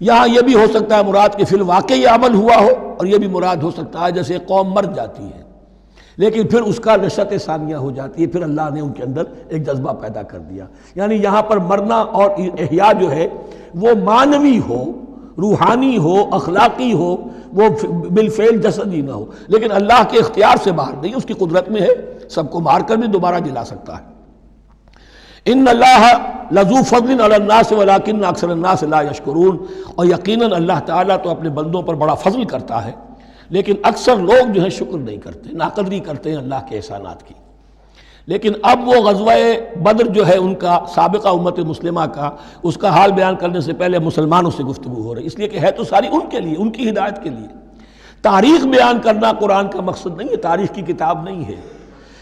یہاں یہ بھی ہو سکتا ہے مراد کہ فی الواقع یہ عمل ہوا ہو، اور یہ بھی مراد ہو سکتا ہے جیسے قوم مر جاتی ہے لیکن پھر اس کا نشأت ثانیہ ہو جاتی ہے، پھر اللہ نے ان کے اندر ایک جذبہ پیدا کر دیا۔ یعنی یہاں پر مرنا اور احیاء جو ہے وہ معنوی ہو، روحانی ہو، اخلاقی ہو، وہ بالفعل جسدی نہ ہو، لیکن اللہ کے اختیار سے باہر نہیں، اس کی قدرت میں ہے، سب کو مار کر بھی دوبارہ جلا سکتا ہے۔ ان اللہ لذو فضل علی الناس ولکن اکثر الناس لا یشکرون، اور یقیناً اللہ تعالیٰ تو اپنے بندوں پر بڑا فضل کرتا ہے، لیکن اکثر لوگ جو ہیں شکر نہیں کرتے، ناقدری کرتے ہیں اللہ کے احسانات کی۔ لیکن اب وہ غزوہ بدر جو ہے ان کا سابقہ امت مسلمہ کا، اس کا حال بیان کرنے سے پہلے مسلمانوں سے گفتگو ہو رہی، اس لیے کہ ہے تو ساری ان کے لیے، ان کی ہدایت کے لیے۔ تاریخ بیان کرنا قرآن کا مقصد نہیں ہے، تاریخ کی کتاب نہیں ہے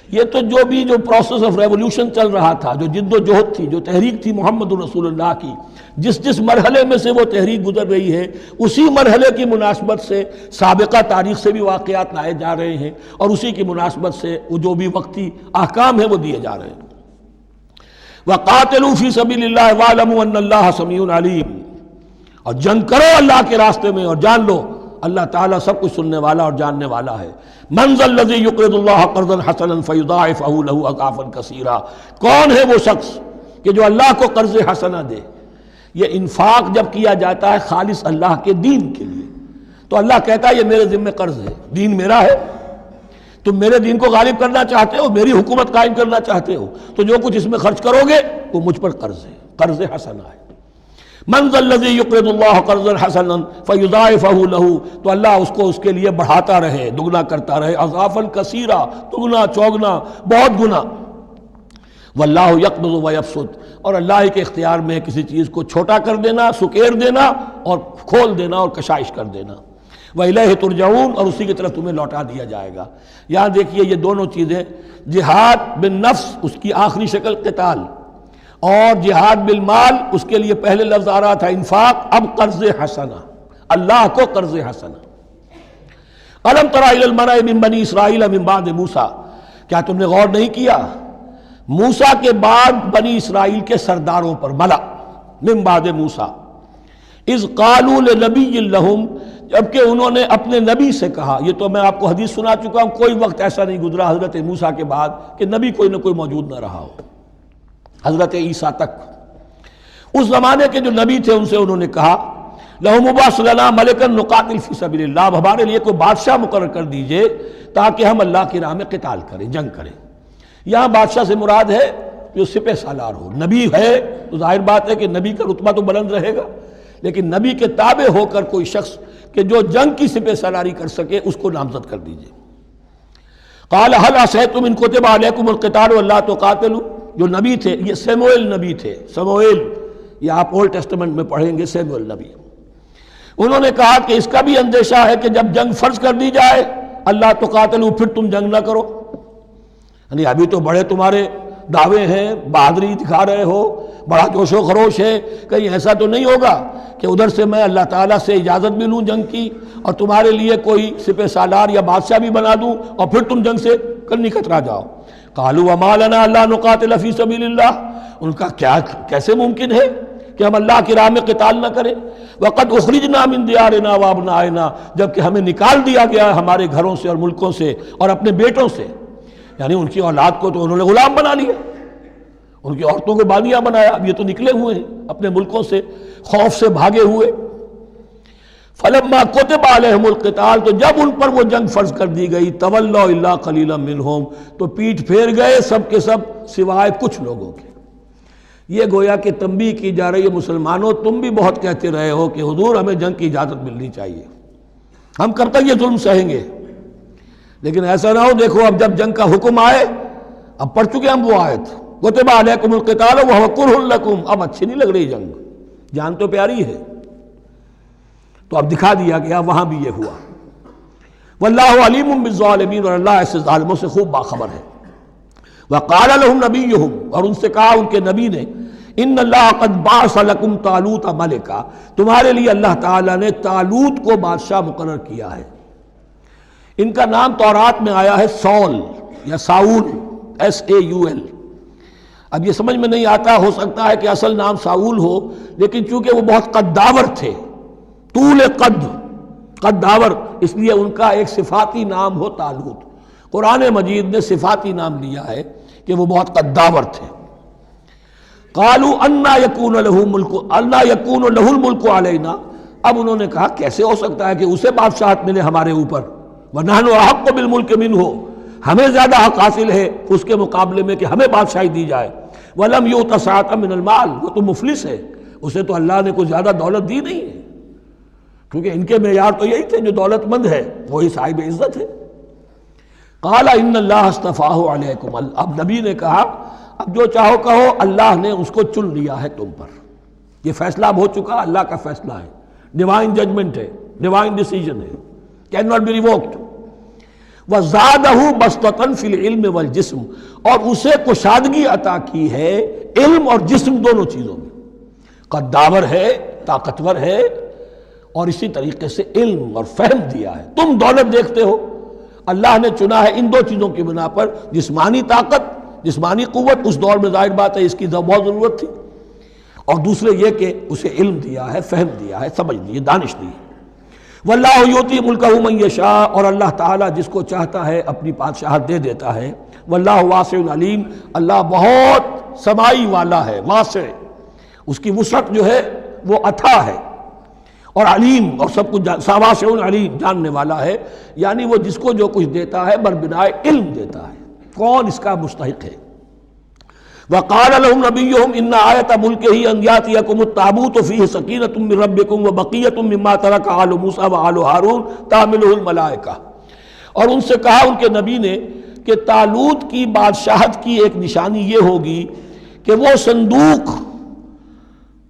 یہ، تو جو پروسیس آف ریولوشن چل رہا تھا، جو جد و جہد تھی، جو تحریک تھی محمد رسول اللہ کی، جس مرحلے میں سے وہ تحریک گزر رہی ہے، اسی مرحلے کی مناسبت سے سابقہ تاریخ سے بھی واقعات لائے جا رہے ہیں، اور اسی کی مناسبت سے وہ جو بھی وقتی احکام ہیں وہ دیے جا رہے ہیں۔ وَقَاتِلُوا فِي سَبِيلِ اللَّهِ وَاعْلَمُوا أَنَّ اللَّهَ سَمِيعٌ عَلِيمٌ، اور جنگ کرو اللہ کے راستے میں، اور جان لو اللہ تعالیٰ سب کچھ سننے والا اور جاننے والا ہے۔ مَنْ ذَا الَّذِي يُقْرِضُ اللَّهَ قَرْضًا حَسَنًا فَيُضَاعِفَهُ لَهُ أَضْعَافًا كَثِيرًا، کون ہے وہ شخص کہ جو اللہ کو قرض حسنہ دے؟ یہ انفاق جب کیا جاتا ہے خالص اللہ کے دین کے لیے، تو اللہ کہتا ہے یہ میرے ذمہ قرض ہے، دین میرا ہے، تم میرے دین کو غالب کرنا چاہتے ہو، میری حکومت قائم کرنا چاہتے ہو، تو جو کچھ اس میں خرچ کرو گے وہ مجھ پر قرض ہے، قرض حسنہ ہے۔ من ذا الذی یقرض اللہ قرضا حسنا فیضاعفہ لہ، تو اللہ اس کو اس کے لیے بڑھاتا رہے، دگنا کرتا رہے، اضعافا کثیرا، دگنا چوگنا، بہت گنا۔ واللہ یقبض ویبسط، اور اللہ ہی کے اختیار میں کسی چیز کو چھوٹا کر دینا، سکیر دینا، اور کھول دینا اور کشائش کر دینا۔ وَإِلَيْهِ تُرْجَعُونَ، اور اسی کی طرف تمہیں لوٹا دیا جائے گا۔ یہاں دیکھیے یہ دونوں چیزیں، جہاد بالنفس اس کی آخری شکل قتال، اور جہاد بالمال اس کے لیے پہلے لفظ آ رہا تھا انفاق، اب قرض حسنہ، اللہ کو قرض حسنہ۔ الم تر الی الملأ من بنی اسرائیل من بعد موسیٰ، کیا تم نے غور نہیں کیا موسیٰ کے بعد بنی اسرائیل کے سرداروں پر، ملا من بعد موسیٰ، اذ قالوا لنبی لہم، جبکہ انہوں نے اپنے نبی سے کہا، یہ تو میں آپ کو حدیث سنا چکا ہوں، کوئی وقت ایسا نہیں گزرا حضرت موسیٰ کے بعد کہ نبی کوئی نہ کوئی موجود نہ رہا ہو، حضرت عیسیٰ تک۔ اس زمانے کے جو نبی تھے ان سے انہوں نے کہا لَهُمْ ابْعَثْ لَنَا مَلِكًا نُقَاتِلْ فِي سَبِيلِ اللَّهِ، اب ہمارے لیے کوئی بادشاہ مقرر کر دیجئے تاکہ ہم اللہ کی راہ میں قتال کریں، جنگ کریں۔ یہاں بادشاہ سے مراد ہے جو سپہ سالار ہو، نبی ہے تو ظاہر بات ہے کہ نبی کا رتبہ تو بلند رہے گا، لیکن نبی کے تابع ہو کر کوئی شخص کہ جو جنگ کی سپہ سالاری کر سکے اس کو نامزد کر دیجئے۔ قال هل عصیتم ان کتب علیکم القتال الا تقاتلوا، جو نبی تھے یہ سیموئیل نبی تھے، سموئیل، یہ آپ اولڈ ٹیسٹمنٹ میں پڑھیں گے، سیموئیل نبی۔ انہوں نے کہا کہ اس کا بھی اندیشہ ہے کہ جب جنگ فرض کر دی جائے اللہ تقاتلوا، پھر تم جنگ نہ کرو، یعنی ابھی تو بڑے تمہارے دعوے ہیں، بہادری دکھا رہے ہو، بڑا جوش و خروش ہے، کہیں ایسا تو نہیں ہوگا کہ ادھر سے میں اللہ تعالیٰ سے اجازت بھی لوں جنگ کی اور تمہارے لیے کوئی سپہ سالار یا بادشاہ بھی بنا دوں اور پھر تم جنگ سے کنی کترا جاؤ۔ قالوا وما لنا الا نقاتل فی سبیل اللہ، ان کا کیسے ممکن ہے کہ ہم اللہ کی راہ میں قتال نہ کریں؟ وقد اخرجنا من دیارنا وابنائنا، جبکہ ہمیں نکال دیا گیا ہے ہمارے گھروں سے اور ملکوں سے اور اپنے بیٹوں سے، یعنی ان کی اولاد کو تو انہوں نے غلام بنا لیا، ان کی عورتوں کو بانیہ بنایا، اب یہ تو نکلے ہوئے ہیں اپنے ملکوں سے خوف سے بھاگے ہوئے۔ فلما کتب علیہم القتال، تو جب ان پر وہ جنگ فرض کر دی گئی، تولوا الا قلیلا منہم، تو پیٹھ پھیر گئے سب کے سب سوائے کچھ لوگوں کے۔ یہ گویا کہ تنبیہ کی جا رہی ہے، مسلمانوں تم بھی بہت کہتے رہے ہو کہ حضور ہمیں جنگ کی اجازت ملنی چاہیے، ہم کب تک یہ ظلم سہیں گے، لیکن ایسا نہ ہو دیکھو اب جب جنگ کا حکم آئے، اب پڑھ چکے ہم وہ آیت کتب علیکم القتال وہو کرہ لکم، اب اچھی نہیں لگ رہی جنگ، جان تو پیاری ہے، تو اب دکھا دیا گیا وہاں بھی یہ ہوا۔ واللہ علیم بالظالمین، اور اللہ ایسے ظالموں سے خوب باخبر ہے۔ وقال لهم نبیہم، اور ان سے کہا ان کے نبی نے، ان اللہ قد بعث لکم طالوت ملکا، تمہارے لیے اللہ تعالیٰ نے طالوت کو بادشاہ مقرر کیا ہے۔ ان کا نام تورات میں آیا ہے سول یا ساؤل، SAUL۔ اب یہ سمجھ میں نہیں آتا، ہو سکتا ہے کہ اصل نام ساؤل ہو، لیکن چونکہ وہ بہت قداور تھے، طول قداور، اس لیے ان کا ایک صفاتی نام ہو طالوت۔ قرآن مجید نے صفاتی نام لیا ہے کہ وہ بہت قداور تھے۔ قالوا انا یکون له الملک علینا، اب انہوں نے کہا کیسے ہو سکتا ہے کہ اسے بادشاہت ملے ہمارے اوپر، ونحن احق بالملک منہ، ہمیں زیادہ حق حاصل ہے اس کے مقابلے میں کہ ہمیں بادشاہی دی جائے۔ ولم یؤت سعۃ من المال، وہ تو مفلس ہے، اسے تو اللہ نے کوئی زیادہ دولت دی نہیں ہے، کیونکہ ان کے معیار تو یہی تھے، جو دولت مند ہے وہی صاحب عزت ہے۔ قال ان اللہ اصطفاہ علیکم، اب نبی نے کہا اب جو چاہو کہو، اللہ نے اس کو چن لیا ہے تم پر، یہ فیصلہ اب ہو چکا، اللہ کا فیصلہ ہے، ڈیوائن ججمنٹ ہے، ڈیوائن ڈیسیجن ہے، کین ناٹ بی ریووکڈ۔ وزادہ بسطۃ فی العلم والجسم، اور اسے کشادگی عطا کی ہے علم اور جسم دونوں چیزوں میں، قداور ہے، طاقتور ہے، اور اسی طریقے سے علم اور فہم دیا ہے۔ تم دولت دیکھتے ہو، اللہ نے چنا ہے ان دو چیزوں کی بنا پر، جسمانی طاقت، جسمانی قوت، اس دور میں ظاہر بات ہے اس کی بہت ضرورت تھی، اور دوسرے یہ کہ اسے علم دیا ہے، فہم دیا ہے، سمجھ دی ہے، دانش دی ہے۔ واللہ یؤتی ملکہ من یشاء، اور اللہ تعالیٰ جس کو چاہتا ہے اپنی بادشاہت دے دیتا ہے۔ واللہ واسع علیم، اللہ بہت سمائی والا ہے، واسع، اس کی وسعت جو ہے وہ اتھا ہے، اور علیم، اور سب کچھ واسع علیم، جاننے والا ہے، یعنی وہ جس کو جو کچھ دیتا ہے بربنائے علم دیتا ہے، کون اس کا مستحق ہے۔ وقال لهم نبيهم ان آیۃ ملکہ ان یاتیکم التابوت فیہ سکینۃ من ربکم وبقیۃ مما ترک آل موسیٰ وآل ہارون تحملہ الملائکہ، اور ان سے کہا ان کے نبی نے کہ طالوت کی بادشاہت کی ایک نشانی یہ ہوگی کہ وہ صندوق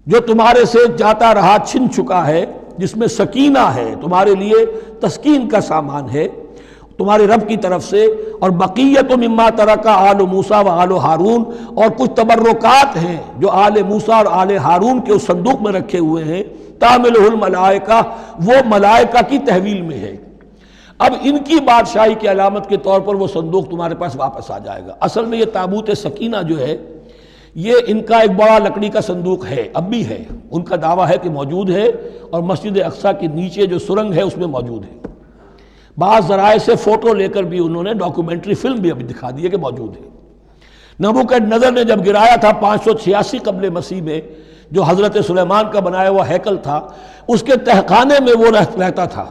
جو تمہارے سے جاتا رہا چھن چکا ہے، جس میں سکینہ ہے، تمہارے لیے تسکین کا سامان ہے تمہارے رب کی طرف سے، اور بقیت مما ترک آل موسیٰ و آل ہارون، اور کچھ تبرکات ہیں جو آل موسیٰ اور آل ہارون کے اس صندوق میں رکھے ہوئے ہیں، تحملہ الملائکہ، وہ ملائکہ کی تحویل میں ہے۔ اب ان کی بادشاہی کی علامت کے طور پر وہ صندوق تمہارے پاس واپس آ جائے گا۔ اصل میں یہ تابوت سکینہ جو ہے یہ ان کا ایک بڑا لکڑی کا صندوق ہے، اب بھی ہے، ان کا دعویٰ ہے کہ موجود ہے، اور مسجد اقصیٰ کے نیچے جو سرنگ ہے اس میں موجود ہے۔ بعض ذرائع سے فوٹو لے کر بھی انہوں نے ڈاکومنٹری فلم بھی ابھی دکھا دی ہے کہ موجود ہے۔ نبوکدنضر نے جب گرایا تھا 586 قبل مسیح میں، جو حضرت سلیمان کا بنایا ہوا ہیکل تھا، اس کے تہخانے میں وہ رہتا تھا،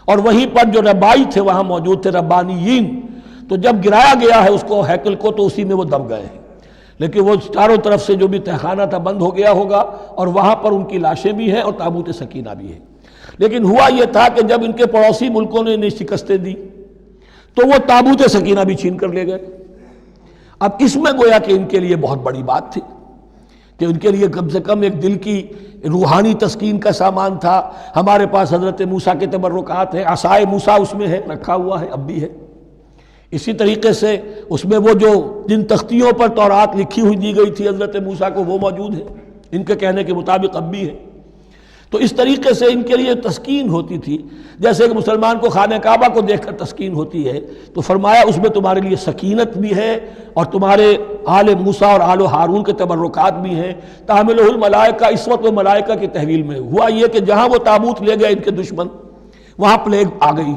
اور وہیں پر جو ربائی تھے وہاں موجود تھے، ربانیین، تو جب گرایا گیا ہے اس کو ہیکل کو تو اسی میں وہ دب گئے ہیں، لیکن وہ چاروں طرف سے جو بھی تہخانہ تھا بند ہو گیا ہوگا، اور وہاں پر ان کی لاشیں بھی ہیں اور تابوت سکینہ بھی ہے۔ لیکن ہوا یہ تھا کہ جب ان کے پڑوسی ملکوں نے انہیں شکستیں دی تو وہ تابوت سکینہ بھی چھین کر لے گئے۔ اب اس میں گویا کہ ان کے لیے بہت بڑی بات تھی کہ ان کے لیے کم سے کم ایک دل کی روحانی تسکین کا سامان تھا۔ ہمارے پاس حضرت موسیٰ کے تبرکات ہیں، عصائے موسیٰ اس میں ہے، رکھا ہوا ہے، اب بھی ہے۔ اسی طریقے سے اس میں وہ جو جن تختیوں پر تورات لکھی ہوئی دی گئی تھی حضرت موسیٰ کو، وہ موجود ہے، ان کے کہنے کے مطابق اب بھی ہے۔ تو اس طریقے سے ان کے لیے تسکین ہوتی تھی، جیسے کہ مسلمان کو خانہ کعبہ کو دیکھ کر تسکین ہوتی ہے، تو فرمایا اس میں تمہارے لیے سکینت بھی ہے اور تمہارے آل موسیٰ اور آل ہارون کے تبرکات بھی ہیں۔ تحملہ الملائکہ، اس وقت وہ ملائکہ کی تحویل میں ہوا یہ کہ جہاں وہ تابوت لے گئے ان کے دشمن، وہاں پلیگ آ گئی۔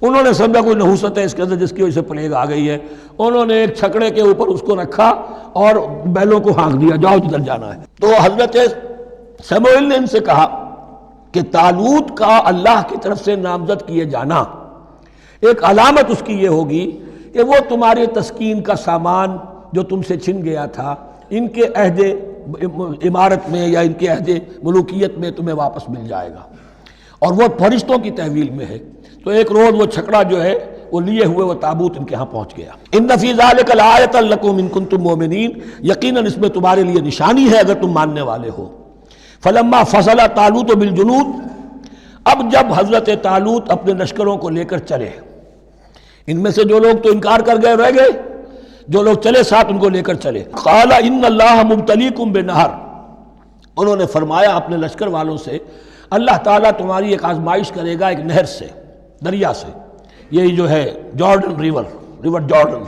انہوں نے سمجھا کوئی نحوست ہے اس کے اندر جس کی وجہ سے پلیگ آ گئی ہے، انہوں نے ایک چھکڑے کے اوپر اس کو رکھا اور بیلوں کو ہانک دیا، جاؤ جدھر جانا ہے۔ تو حضرت سموئیل نے ان سے کہا کہ طالوت کا اللہ کی طرف سے نامزد کیے جانا ایک علامت اس کی یہ ہوگی کہ وہ تمہاری تسکین کا سامان جو تم سے چھن گیا تھا ان کے عہد عمارت میں یا ان کے عہد ملوکیت میں تمہیں واپس مل جائے گا، اور وہ فرشتوں کی تحویل میں ہے۔ تو ایک روز وہ چھکڑا جو ہے وہ لیے ہوئے وہ تابوت ان کے ہاں پہنچ گیا۔ ان فی ذلک لآیۃ لکم ان کنتم مؤمنین، یقیناً اس میں تمہارے لیے نشانی ہے اگر تم ماننے والے ہو۔ فلما فصل طالوت بالجنود، اب جب حضرت طالوت اپنے لشکروں کو لے کر چلے، ان میں سے جو لوگ تو انکار کر گئے رہ گئے، جو لوگ چلے ساتھ ان کو لے کر چلے۔ قال ان اللہ مبتلیکم بنہر، انہوں نے فرمایا اپنے لشکر والوں سے اللہ تعالیٰ تمہاری ایک آزمائش کرے گا ایک نہر سے، دریا سے، یہی جو ہے جارڈن ریور جارڈن،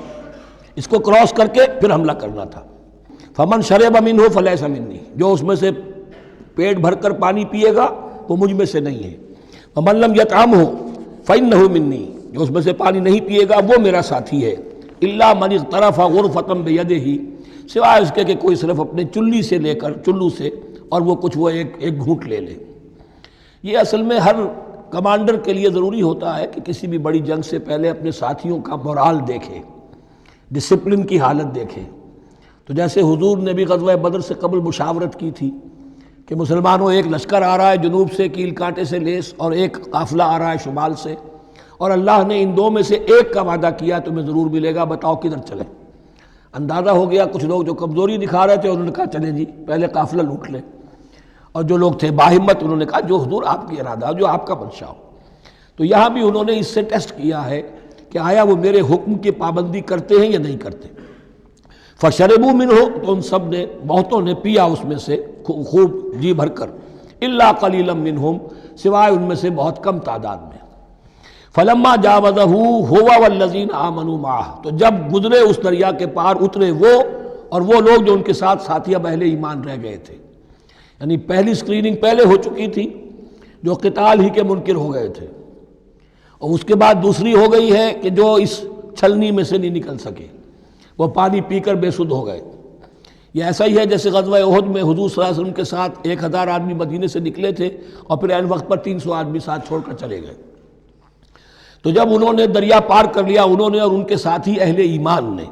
اس کو کراس کر کے پھر حملہ کرنا تھا۔ فمن شرب منہ فلیس منی، جو اس میں سے پیٹ بھر کر پانی پیے گا وہ مجھ میں سے نہیں ہے۔ ومن لم یطعمہ فإنہ منی، جو اس میں سے پانی نہیں پیے گا وہ میرا ساتھی ہے۔ الا من اغترف غرفۃ بیدہ، سوائے اس کے کہ کوئی صرف اپنے چلو سے اور وہ کچھ وہ ایک گھونٹ لے لے۔ یہ اصل میں ہر کمانڈر کے لیے ضروری ہوتا ہے کہ کسی بھی بڑی جنگ سے پہلے اپنے ساتھیوں کا مورال دیکھے، ڈسپلن کی حالت دیکھے۔ تو جیسے حضور نے بھی غزوہ بدر سے قبل مشاورت کی تھی کہ مسلمانوں ایک لشکر آ رہا ہے جنوب سے کیل کانٹے سے لیس، اور ایک قافلہ آ رہا ہے شمال سے، اور اللہ نے ان دو میں سے ایک کا وعدہ کیا تمہیں ضرور ملے گا، بتاؤ کدھر چلیں۔ اندازہ ہو گیا کچھ لوگ جو کمزوری دکھا رہے تھے انہوں نے کہا چلیں جی پہلے قافلہ لوٹ لیں، اور جو لوگ تھے باہمت انہوں نے کہا جو حضور آپ کی ارادہ جو آپ کا منشا ہو۔ تو یہاں بھی انہوں نے اس سے ٹیسٹ کیا ہے کہ آیا وہ میرے حکم کی پابندی کرتے ہیں یا نہیں کرتے۔ فشربوا منہ، تو ان سب نے بہتوں نے پیا اس میں سے خوب جی بھر کر، الا قلیلا منہم، سوائے ان میں سے بہت کم تعداد میں۔ فلما جاوزہ ہوا والذین آمنوا معہ، تو جب گزرے اس دریا کے پار اترے وہ اور وہ لوگ جو ان کے ساتھ ساتھی اب اہل ایمان رہ گئے تھے، یعنی پہلی سکریننگ پہلے ہو چکی تھی جو قتال ہی کے منکر ہو گئے تھے، اور اس کے بعد دوسری ہو گئی ہے کہ جو اس چھلنی میں سے نہیں نکل سکے، وہ پانی پی کر بے سدھ ہو گئے۔ یہ ایسا ہی ہے جیسے غزوہ احد میں حضور صلی اللہ علیہ وسلم کے ساتھ 1000 آدمی مدینے سے نکلے تھے اور پھر عین وقت پر 300 آدمی ساتھ چھوڑ کر چلے گئے۔ تو جب انہوں نے دریا پار کر لیا انہوں نے اور ان کے ساتھی اہل ایمان نے،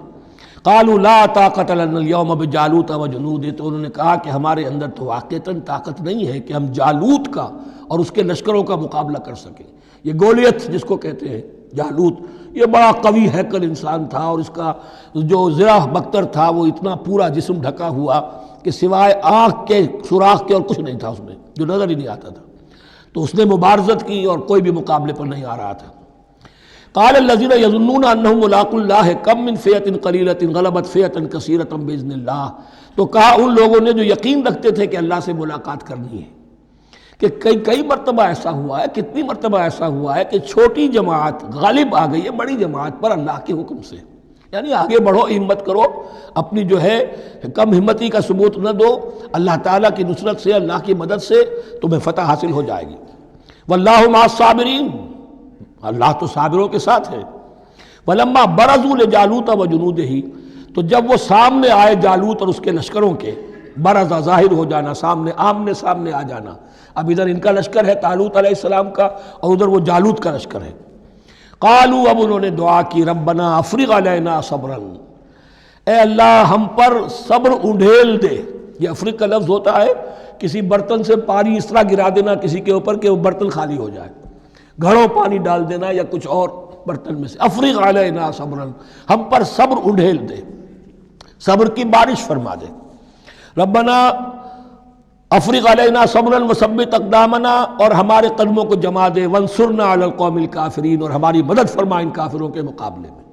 قالوا لا طاقت لنا اليوم بجالوت وجنودہ، تو انہوں نے کہا کہ ہمارے اندر تو واقعتاً طاقت نہیں ہے کہ ہم جالوت کا اور اس کے لشکروں کا مقابلہ کر سکیں۔ یہ گولیت جس کو کہتے ہیں جالوت، یہ بڑا قوی ہیکل انسان تھا، اور اس کا جو زرہ بختر تھا وہ اتنا پورا جسم ڈھکا ہوا کہ سوائے آنکھ کے سوراخ کے اور کچھ نہیں تھا اس میں، جو نظر ہی نہیں آتا تھا۔ تو اس نے مبارزت کی اور کوئی بھی مقابلے پر نہیں آ رہا تھا۔ قال الذين يظنون انهم ملاقو الله كم من فئة قليلة غلبت فئة كثيرة باذن الله، تو کہا ان لوگوں نے جو یقین رکھتے تھے کہ اللہ سے ملاقات کرنی ہے کہ کئی مرتبہ ایسا ہوا ہے، کتنی مرتبہ ایسا ہوا ہے کہ چھوٹی جماعت غالب آ گئی ہے بڑی جماعت پر اللہ کے حکم سے، یعنی آگے بڑھو، ہمت کرو، اپنی جو ہے کم ہمتی کا ثبوت نہ دو، اللہ تعالیٰ کی نصرت سے اللہ کی مدد سے تمہیں فتح حاصل ہو جائے گی۔ واللہ مع الصابرین، اللہ تو صابروں کے ساتھ ہے۔ وَلَمَّا بَرَزُوا لِجَالُوتَ وَجُنُودِهِ، تو جب وہ سامنے آئے جالوت اور اس کے لشکروں کے، برزا ظاہر ہو جانا، سامنے آمنے سامنے آ جانا، اب ادھر ان کا لشکر ہے طالوت علیہ السلام کا اور ادھر وہ جالوت کا لشکر ہے۔ قالوا، اب انہوں نے دعا کی، ربنا افرغ علینا صبرا، اے اللہ ہم پر صبر اڈھیل دے۔ یہ افرغ کا لفظ ہوتا ہے کسی برتن سے پانی اس طرح گرا دینا کسی کے اوپر کہ وہ برتن خالی ہو جائے، گھڑوں پانی ڈال دینا یا کچھ اور برتن میں سے۔ افرغ علینا صبرا، ہم پر صبر اڈھیل دے، صبر کی بارش فرما دے۔ ربنا افرغ علینا صبرا وثبت اقدامنا، اور ہمارے قدموں کو جما دے، وانصرنا علی القوم الکافرین، اور ہماری مدد فرما ان کافروں کے مقابلے میں۔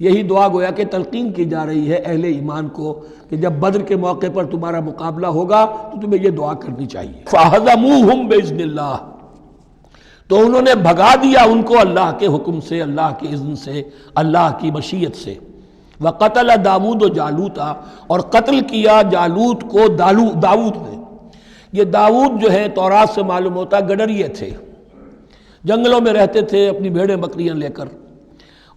یہی دعا گویا کہ تلقین کی جا رہی ہے اہل ایمان کو کہ جب بدر کے موقع پر تمہارا مقابلہ ہوگا تو تمہیں یہ دعا کرنی چاہیے۔ فَهَزَمُوهُمْ بِإِذْنِ اللَّهِ، تو انہوں نے بھگا دیا ان کو اللہ کے حکم سے، اللہ کے اذن سے، اللہ کی مشیت سے۔ وَقَتَلَ داود جالوتا، اور قتل کیا جالوت کو داود نے۔ یہ داود جو ہے تورات سے معلوم ہوتا گڈریے تھے، جنگلوں میں رہتے تھے اپنی بھیڑیں بکریاں لے کر،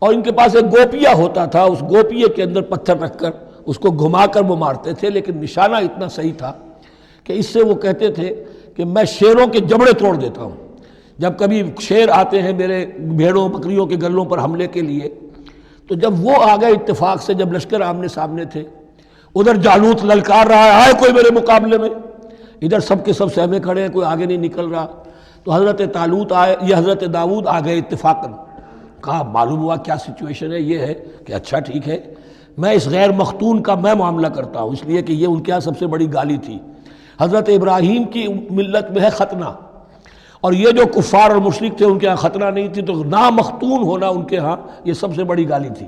اور ان کے پاس ایک گوپیا ہوتا تھا، اس گوپیے کے اندر پتھر رکھ کر اس کو گھما کر وہ مارتے تھے، لیکن نشانہ اتنا صحیح تھا کہ اس سے وہ کہتے تھے کہ میں شیروں کے جبڑے توڑ دیتا ہوں۔ جب کبھی شیر آتے ہیں میرے بھیڑوں بکریوں کے گلوں پر حملے کے لیے، تو جب وہ آ گئے اتفاق سے، جب لشکر آمنے سامنے تھے، ادھر جالوت للکار رہا ہے آئے کوئی میرے مقابلے میں، ادھر سب کے سب سہمے کھڑے ہیں، کوئی آگے نہیں نکل رہا، تو حضرت طالوت آئے، یہ حضرت داود آ گئے اتفاقاً، کہا معلوم ہوا کیا سچویشن ہے، یہ ہے کہ اچھا ٹھیک ہے، میں اس غیر مختون کا میں معاملہ کرتا ہوں، اس لیے کہ یہ ان کے یہاں سب سے بڑی گالی تھی۔ حضرت ابراہیم کی ملت میں ہے ختنہ، اور یہ جو کفار اور مشرک تھے ان کے ہاں ختنہ نہیں تھی، تو نامختون ہونا ان کے ہاں یہ سب سے بڑی گالی تھی۔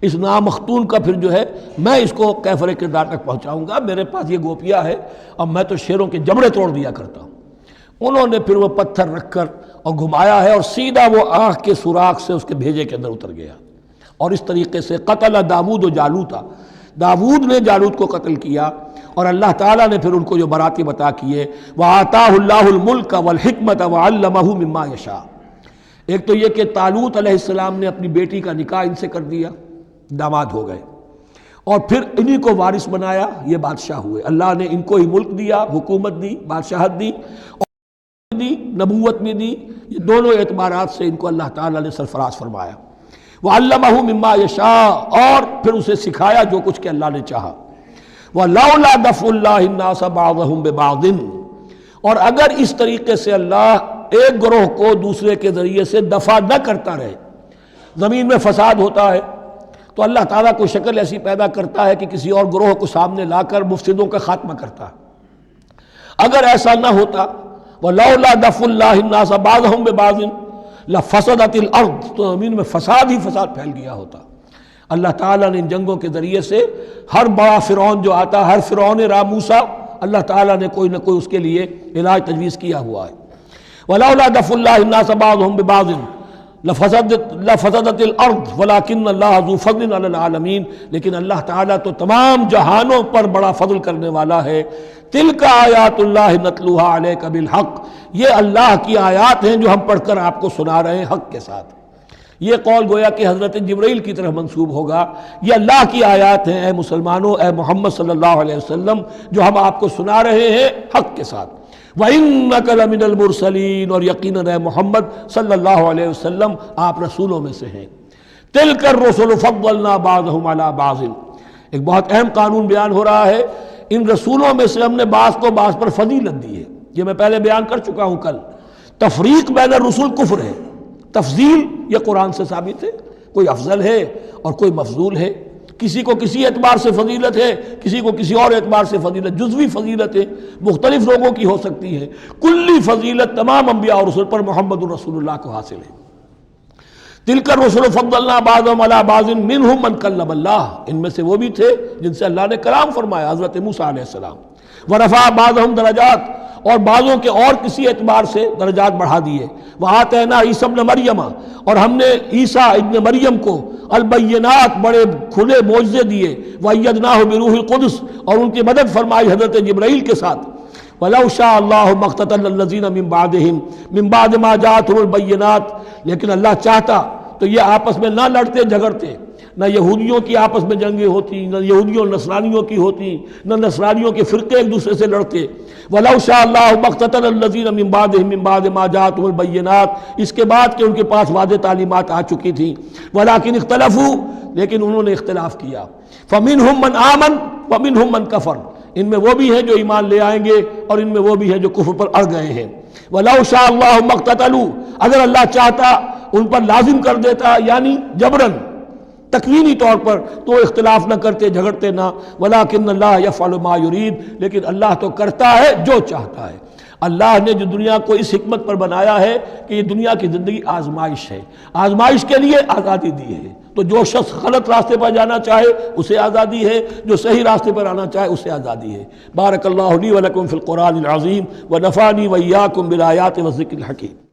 اس نامختون کا پھر جو ہے میں اس کو کیفر کردار تک پہنچاؤں گا، میرے پاس یہ گوپیا ہے اور میں تو شیروں کے جبڑے توڑ دیا کرتا ہوں۔ انہوں نے پھر وہ پتھر رکھ کر اور گھمایا ہے، اور سیدھا وہ آنکھ کے سوراخ سے اس کے بھیجے کے اندر اتر گیا، اور اس طریقے سے قتل داود و جالوتا، داود نے جالوت کو قتل کیا، اور اللہ تعالیٰ نے پھر ان کو جو مراتب عطا کیے، وَآتَاهُ اللَّهُ الْمُلْكَ وَالْحِكْمَةَ وَعَلَّمَهُ مِمَّا يَشَاءُ۔ ایک تو یہ کہ طالوت علیہ السلام نے اپنی بیٹی کا نکاح ان سے کر دیا، داماد ہو گئے، اور پھر انہی کو وارث بنایا، یہ بادشاہ ہوئے، اللہ نے ان کو ہی ملک دیا، حکومت دی، بادشاہت دی، اور دی نبوت میں دی، یہ دونوں اعتبارات سے ان کو اللہ تعالیٰ نے سرفراز فرمایا۔ وَعَلَّمَهُ مِمَّا يَشَاءُ، اور پھر اسے سکھایا جو کچھ کہ اللہ نے چاہا۔ وَلَوْلَا دَفْعُ اللَّهِ النَّاسَ بَعْضَهُمْ بِبَعْضٍ، اور اگر اس طریقے سے اللہ ایک گروہ کو دوسرے کے ذریعے سے دفع نہ کرتا رہے، زمین میں فساد ہوتا ہے تو اللہ تعالیٰ کو شکل ایسی پیدا کرتا ہے کہ کسی اور گروہ کو سامنے لا کر مفسدوں کا خاتمہ کرتا ہے۔ اگر ایسا نہ ہوتا، وَلَوْلَا دَفْعُ اللَّهِ النَّاسَ بَعْضَهُمْ بِبَعْضٍ لَفَسَدَتِ الْأَرْضُ، تو زمین میں فساد ہی فساد پھیل گیا ہوتا۔ اللہ تعالیٰ نے ان جنگوں کے ذریعے سے ہر بڑا فرعون جو آتا، ہر فرعون موسیٰ، اللہ تعالیٰ نے کوئی نہ کوئی اس کے لیے علاج تجویز کیا ہوا ہے۔ وَلَوْلَا دَفْعُ اللَّهِ النَّاسَ بَعْضَهُمْ بِبَعْضٍ لفسدت الارض ولکن اللہ ذو فضل علی العالمین، لیکن اللہ تعالیٰ تو تمام جہانوں پر بڑا فضل کرنے والا ہے۔ تلک آیات اللہ نتلوها علیک بالحق، یہ اللہ کی آیات ہیں جو ہم پڑھ کر آپ کو سنا رہے ہیں حق کے ساتھ۔ یہ قول گویا کہ حضرت جبرائیل کی طرف منسوب ہوگا، یہ اللہ کی آیات ہیں اے مسلمانوں، اے محمد صلی اللہ علیہ وسلم، جو ہم آپ کو سنا رہے ہیں حق کے ساتھ۔ وَإِنَّكَ لَمِنَ الْمُرْسَلِينَ، اور یقیناً اے محمد صلی اللہ علیہ وسلم آپ رسولوں میں سے ہیں۔ تِلْكَ الرُّسُلُ فَضَّلْنَا بَعْضَهُمْ عَلَى بَعْضٍ، ایک بہت اہم قانون بیان ہو رہا ہے، ان رسولوں میں سے ہم نے بعض کو بعض پر فضیلت دی ہے۔ یہ میں پہلے بیان کر چکا ہوں کل، تفریق بین الرسل کفر ہے، تفضیل یہ قرآن سے ثابت ہے، کوئی افضل ہے اور کوئی مفضول ہے، کسی کو کسی اعتبار سے فضیلت ہے، کسی کو کسی اور اعتبار سے فضیلت، جزوی فضیلت ہے مختلف لوگوں کی ہو سکتی ہے، کلی فضیلت تمام انبیاء اور رسول پر محمد الرسول اللہ کو حاصل ہے۔ تلک الرسل فضلنا بعضهم علی بعض منهم من کلم اللہ، ان میں سے وہ بھی تھے جن سے اللہ نے کلام فرمایا، حضرت موسیٰ علیہ السلام۔ ورفع بعضهم درجات، اور بعضوں کے اور کسی اعتبار سے درجات بڑھا دیے۔ وآتینا عیسیٰ ابن مریم، اور ہم نے عیسیٰ ابن مریم کو البینات بڑے کھلے معجزے دیے۔ وأیدناہ بروح القدس، اور ان کی مدد فرمائی حضرت جبرائیل کے ساتھ۔ وَلَوْ شَاءَ اللَّهُ مَا اقْتَتَلَ الَّذِينَ مِن بَعْدِهِمْ مِن بَعْدِ مَا جَاءَتْهُمُ الْبَيِّنَاتُ، لیکن اللہ چاہتا تو یہ آپس میں نہ لڑتے جھگڑتے، نہ یہودیوں کی آپس میں جنگیں ہوتی، نہ یہودیوں اور نصرانیوں کی ہوتی، نہ نصرانیوں کے فرقے ایک دوسرے سے لڑتے۔ وَلَوْ شَاءَ اللَّهُ مَا اقْتَتَلَ الَّذِينَ مِن بَعْدِهِمْ مِن بَعْدِ مَا جَاءَتْهُمُ الْبَيِّنَاتُ، اس کے بعد کہ ان کے پاس واضح تعلیمات آ چکی تھیں۔ وَلَٰكِنِ اخْتَلَفُوا، لیکن انہوں نے اختلاف کیا۔ فَمِنْهُمْ مَنْ آمَنَ وَمِنْهُمْ مَنْ كَفَرَ، ان میں وہ بھی ہیں جو ایمان لے آئیں گے اور ان میں وہ بھی ہیں جو کفر پر اڑ گئے ہیں۔ وَلَوْ شَاءَ اللَّهُ مَا اقْتَتَلُوا، اگر اللہ چاہتا ان پر لازم کر دیتا، یعنی جبراً تکوینی طور پر، تو اختلاف نہ کرتے، جھگڑتے نہ۔ وَلَٰكِنَّ اللَّهَ يَفْعَلُ مَا يُرِيدُ، لیکن اللہ تو کرتا ہے جو چاہتا ہے۔ اللہ نے جو دنیا کو اس حکمت پر بنایا ہے کہ یہ دنیا کی زندگی آزمائش ہے، آزمائش کے لیے آزادی دی ہے، تو جو شخص غلط راستے پر جانا چاہے اسے آزادی ہے، جو صحیح راستے پر آنا چاہے اسے آزادی ہے۔ بارک اللہ لی و لکم فی القرآن العظیم و نفعنی و ایاکم بالآیات و الذکر الحکیم۔